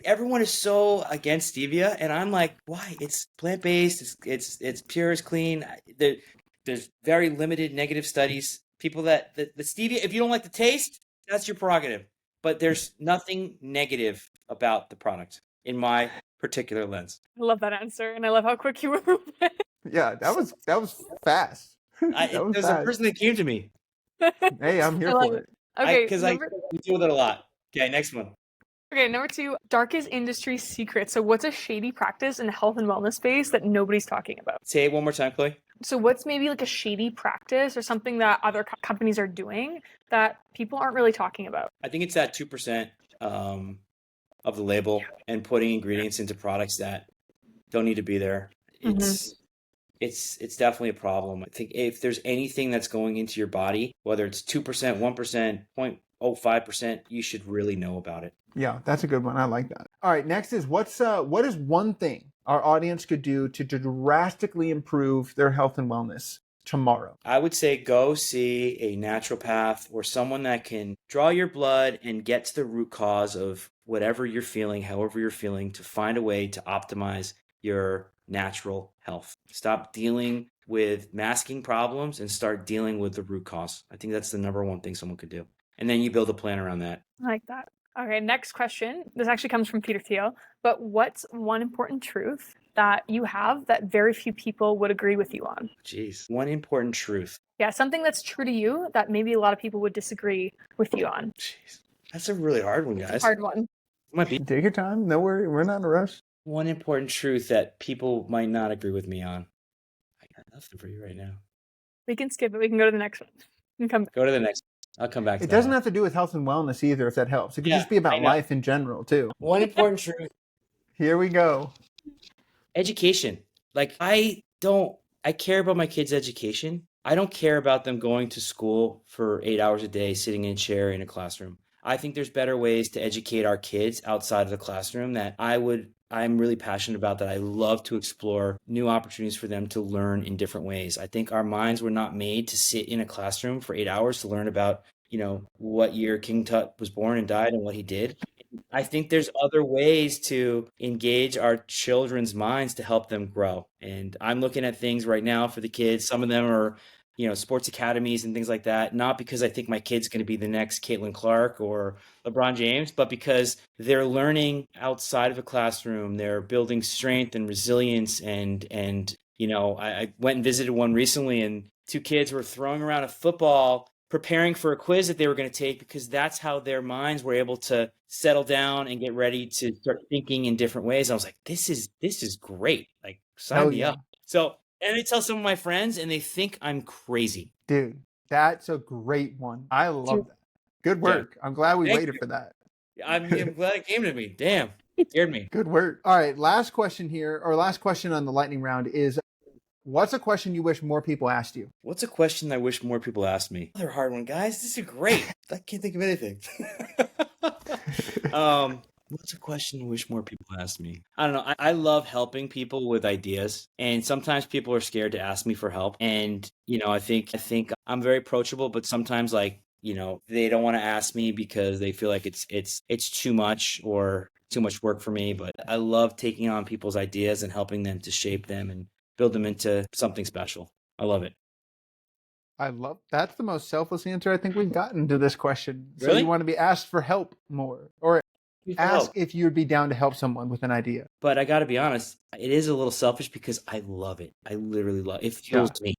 [SPEAKER 3] Everyone is so against stevia, and I'm like, why? It's plant-based. It's pure, it's clean. There's very limited negative studies. People the stevia, if you don't like the taste, that's your prerogative. But there's nothing negative about the product in my particular lens.
[SPEAKER 2] I love that answer, and I love how quick you were moving.
[SPEAKER 1] Yeah, that was fast.
[SPEAKER 3] It was a person that came to me.
[SPEAKER 1] Hey, I'm here for it.
[SPEAKER 2] Okay,
[SPEAKER 3] because we deal with it a lot. Okay, next one.
[SPEAKER 2] Okay, number 2, darkest industry secret. So what's a shady practice in the health and wellness space that nobody's talking about?
[SPEAKER 3] Say it one more time, Chloe.
[SPEAKER 2] So what's maybe like a shady practice or something that other companies are doing that people aren't really talking about?
[SPEAKER 3] I think it's that 2% of the label and putting ingredients into products that don't need to be there. It's definitely a problem. I think if there's anything that's going into your body, whether it's 2%, 1%, 0.05%, you should really know about it.
[SPEAKER 1] Yeah, that's a good one. I like that. All right, next is what is one thing our audience could do to drastically improve their health and wellness tomorrow?
[SPEAKER 3] I would say go see a naturopath or someone that can draw your blood and get to the root cause of whatever you're feeling, however you're feeling, to find a way to optimize your natural health. Stop dealing with masking problems and start dealing with the root cause. I think that's the number one thing someone could do. And then you build a plan around that.
[SPEAKER 2] I like that. Okay, next question. This actually comes from Peter Thiel. But what's one important truth that you have that very few people would agree with you on?
[SPEAKER 3] Jeez. One important truth.
[SPEAKER 2] Yeah, something that's true to you that maybe a lot of people would disagree with you on.
[SPEAKER 3] Jeez. That's a really hard one, guys.
[SPEAKER 2] Hard one.
[SPEAKER 1] Take your time. No worry. We're not in a rush.
[SPEAKER 3] One important truth that people might not agree with me on. I got nothing for you right now.
[SPEAKER 2] We can skip it. We can go to the next one.
[SPEAKER 3] Go to the next. I'll come back to
[SPEAKER 1] that. It doesn't have to do with health and wellness either, if that helps. It could just be about life in general, too.
[SPEAKER 3] One important truth.
[SPEAKER 1] Here we go.
[SPEAKER 3] Education. Like, I care about my kids' education. I don't care about them going to school for 8 hours a day, sitting in a chair in a classroom. I think there's better ways to educate our kids outside of the classroom that I'm really passionate about, that I love to explore new opportunities for them to learn in different ways. I think our minds were not made to sit in a classroom for 8 hours to learn about, what year King Tut was born and died and what he did. I think there's other ways to engage our children's minds to help them grow. And I'm looking at things right now for the kids. Some of them are, sports academies and things like that. Not because I think my kid's going to be the next Caitlin Clark or LeBron James, but because they're learning outside of a classroom. They're building strength and resilience. And I went and visited one recently, and 2 kids were throwing around a football, preparing for a quiz that they were going to take, because that's how their minds were able to settle down and get ready to start thinking in different ways. I was like, this is great. Like, sign me up. So, and I tell some of my friends and they think I'm crazy.
[SPEAKER 1] Dude, That's a great one. I love that. Good work. I'm glad we waited for that.
[SPEAKER 3] I'm glad it came to me. Damn, it scared me.
[SPEAKER 1] Good work. All right, last question here, or last question on the lightning round is, what's a question you wish more people asked you?
[SPEAKER 3] What's a question I wish more people asked me? Another hard one, guys. This is great. I can't think of anything. What's a question I wish more people asked me? I don't know. I love helping people with ideas, and sometimes people are scared to ask me for help. And I think I'm very approachable, but sometimes they don't want to ask me because they feel like it's too much or too much work for me. But I love taking on people's ideas and helping them to shape them and build them into something special. I love it.
[SPEAKER 1] That's the most selfless answer I think we've gotten to this question. So
[SPEAKER 3] Really?
[SPEAKER 1] you want to be asked for help more, or ask if you would be down to help someone with an idea.
[SPEAKER 3] But I got to be honest, it is a little selfish because I love it. I literally love it. It fuels me.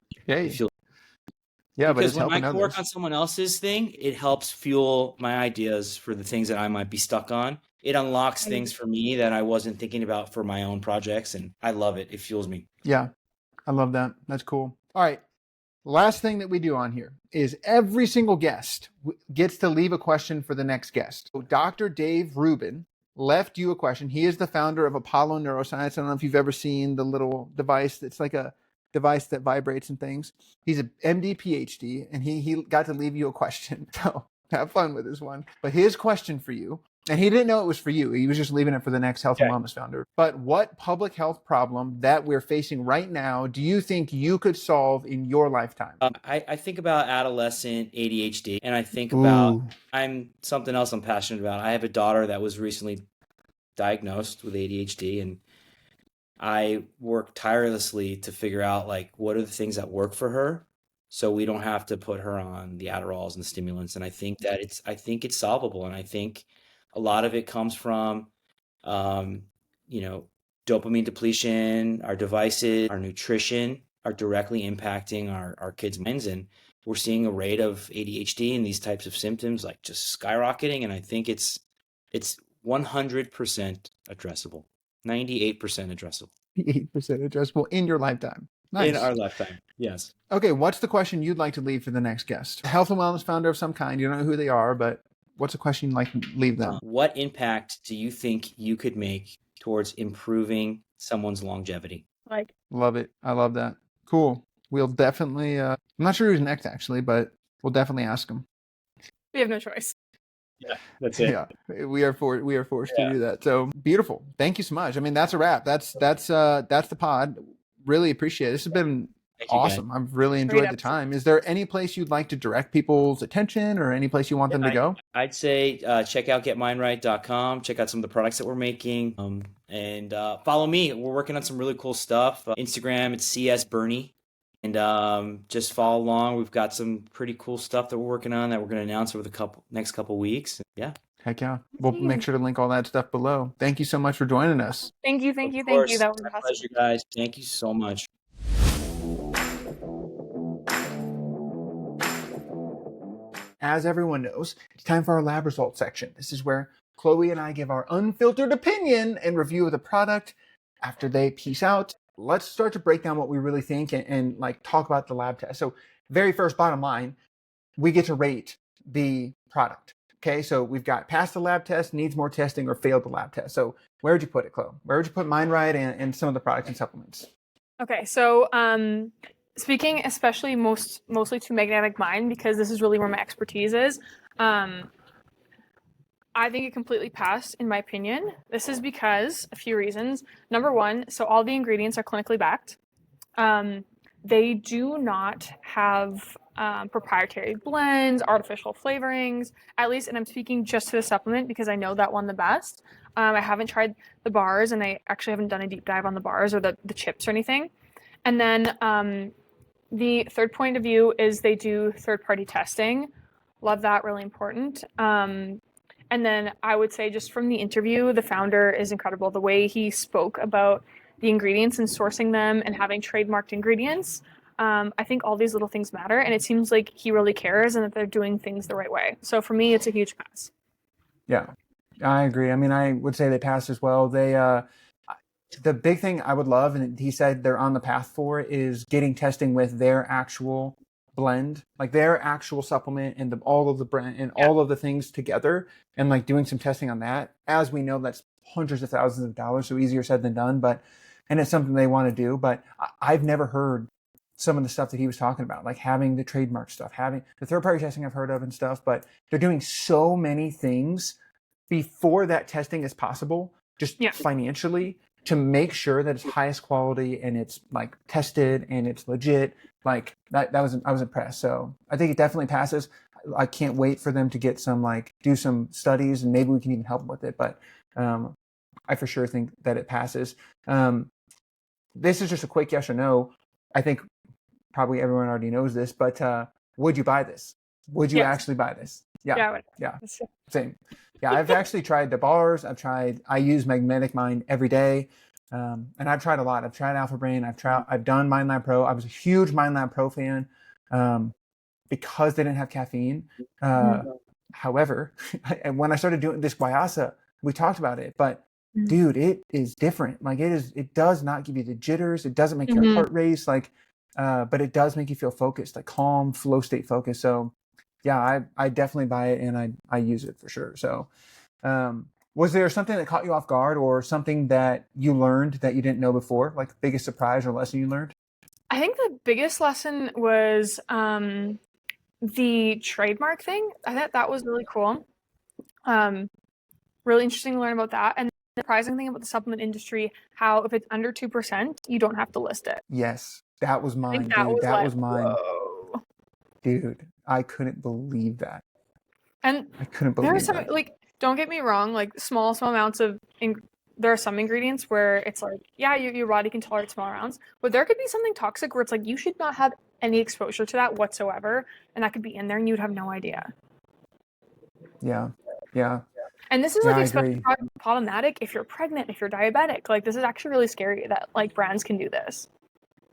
[SPEAKER 1] Yeah, but it's
[SPEAKER 3] when I
[SPEAKER 1] helping
[SPEAKER 3] can
[SPEAKER 1] others.
[SPEAKER 3] work on someone else's thing, it helps fuel my ideas for the things that I might be stuck on. It unlocks things for me that I wasn't thinking about for my own projects, and I love it. It fuels me.
[SPEAKER 1] Yeah, I love that. That's cool. All right. Last thing that we do on here is every single guest gets to leave a question for the next guest. So Dr. Dave Rubin left you a question. He is the founder of Apollo Neuroscience. I don't know if you've ever seen the little device that's like a device that vibrates and things. He's a MD, PhD, and he got to leave you a question. So have fun with this one. But his question for you, and he didn't know it was for you. He was just leaving it for the next health and wellness founder. But what public health problem that we're facing right now do you think you could solve in your lifetime?
[SPEAKER 3] I think about adolescent ADHD, and I think about something else I'm passionate about. I have a daughter that was recently diagnosed with ADHD, and I work tirelessly to figure out what are the things that work for her, so we don't have to put her on the Adderalls and the stimulants. And I think that it's solvable, and I think a lot of it comes from, dopamine depletion. Our devices, our nutrition are directly impacting our kids' minds, and we're seeing a rate of ADHD and these types of symptoms just skyrocketing. And I think it's 100% addressable, 98% addressable.
[SPEAKER 1] 8% addressable in your lifetime. Nice.
[SPEAKER 3] In our lifetime, yes.
[SPEAKER 1] Okay, what's the question you'd like to leave for the next guest? Health and wellness founder of some kind. You don't know who they are, but what's a question you'd like to leave them?
[SPEAKER 3] What impact do you think you could make towards improving someone's longevity?
[SPEAKER 1] Love it. I love that. Cool. We'll definitely, I'm not sure who's next actually, but we'll definitely ask him.
[SPEAKER 2] We have no choice.
[SPEAKER 3] Yeah, that's it.
[SPEAKER 1] Yeah, we are forced to do that. So beautiful. Thank you so much. I mean, that's a wrap. That's the pod. Really appreciate it. This has been awesome.
[SPEAKER 3] Ben.
[SPEAKER 1] I've really enjoyed the time. Is there any place you'd like to direct people's attention, or any place you want them to go?
[SPEAKER 3] I'd say check out getmindright.com. Check out some of the products that we're making, and follow me. We're working on some really cool stuff. Instagram, it's CS Bernie. And just follow along. We've got some pretty cool stuff that we're working on that we're going to announce over the next couple weeks. Yeah.
[SPEAKER 1] Heck yeah. We'll make sure to link all that stuff below. Thank you so much for joining us.
[SPEAKER 2] Thank you. That was
[SPEAKER 3] My
[SPEAKER 2] awesome.
[SPEAKER 3] pleasure, guys. Thank you so much.
[SPEAKER 1] As everyone knows, it's time for our lab results section. This is where Chloe and I give our unfiltered opinion and review of the product. After they peace out, let's start to break down what we really think and talk about the lab test. So very first, bottom line, we get to rate the product. Okay, so we've got passed the lab test, needs more testing, or failed the lab test. So where would you put it, Chloe? Where would you put MindRight and some of the products and supplements?
[SPEAKER 2] Okay, so speaking especially mostly to magnetic mind, because this is really where my expertise is, I think it completely passed, in my opinion. This is because a few reasons. Number one, so all the ingredients are clinically backed. They do not have proprietary blends, artificial flavorings, at least, and I'm speaking just to the supplement because I know that one the best. I haven't tried the bars, and I actually haven't done a deep dive on the bars or the chips or anything. And then the third point of view is they do third-party testing. Love that, really important. And then I would say, just from the interview, the founder is incredible. The way he spoke about the ingredients and sourcing them and having trademarked ingredients, I think all these little things matter, and it seems like he really cares and that they're doing things the right way. So for me, it's a huge pass.
[SPEAKER 1] Yeah, I agree. I mean, I would say they passed as well. They, the big thing I would love, and he said they're on the path for, is getting testing with their actual blend, like their actual supplement and all of the brand and all of the things together, and like doing some testing on that. As we know, that's hundreds of thousands of dollars, so easier said than done, and it's something they want to do. But I've never heard some of the stuff that he was talking about, like having the trademark stuff, having the third-party testing I've heard of and stuff, but they're doing so many things before that testing is possible, just financially, to make sure that it's highest quality and it's like tested and it's legit. Like I was impressed. So I think it definitely passes. I can't wait for them to get some, like, do some studies, and maybe we can even help them with it. But I for sure think that it passes. This is just a quick yes or no. I think probably everyone already knows this, but would you buy this? Would you actually buy this? Yeah. Same. Yeah, I've actually tried the bars. I use Magnetic Mind every day. And I've tried a lot. I've tried Alpha Brain. I've done MindLab Pro. I was a huge MindLab Pro fan because they didn't have caffeine. However, and when I started doing this guayusa, we talked about it, but dude, it is different. Like it does not give you the jitters. It doesn't make your heart race. Like, but it does make you feel focused, like calm, flow state focus. So yeah, I definitely buy it, and I use it for sure. So, was there something that caught you off guard, or something that you learned that you didn't know before, like biggest surprise or lesson you learned?
[SPEAKER 2] I think the biggest lesson was the trademark thing. I thought that was really cool. Really interesting to learn about that. And the surprising thing about the supplement industry, how if it's under 2%, you don't have to list it.
[SPEAKER 1] Yes, that was mine, dude. That was mine. Whoa. Dude, I couldn't believe that.
[SPEAKER 2] And
[SPEAKER 1] I couldn't believe
[SPEAKER 2] there are some, like, don't get me wrong, like small amounts of, there are some ingredients where it's like, yeah, your body can tolerate small amounts, but there could be something toxic where it's like, you should not have any exposure to that whatsoever. And that could be in there and you'd have no idea.
[SPEAKER 1] Yeah.
[SPEAKER 2] And this is like especially problematic if you're pregnant, if you're diabetic. Like, this is actually really scary that like brands can do this.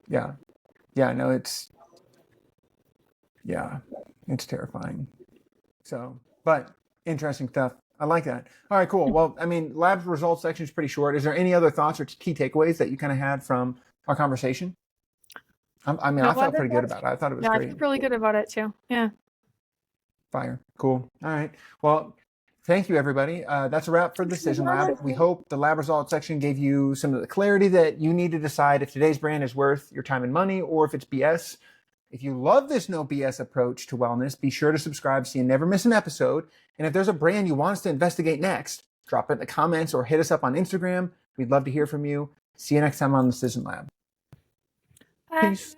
[SPEAKER 1] Yeah, no, it's terrifying. So, but interesting stuff. I like that. All right, cool. Well, I mean, lab results section is pretty short. Is there any other thoughts or key takeaways that you kind of had from our conversation? I felt pretty good about it. I thought it was great.
[SPEAKER 2] I feel really good about it too. Yeah.
[SPEAKER 1] Fire. Cool. All right. Well, thank you, everybody. That's a wrap for Decision Lab. We hope the lab results section gave you some of the clarity that you need to decide if today's brand is worth your time and money, or if it's BS. If you love this no BS approach to wellness, be sure to subscribe so you never miss an episode. And if there's a brand you want us to investigate next, drop it in the comments or hit us up on Instagram. We'd love to hear from you. See you next time on Decision Lab.
[SPEAKER 2] Bye.
[SPEAKER 1] Peace.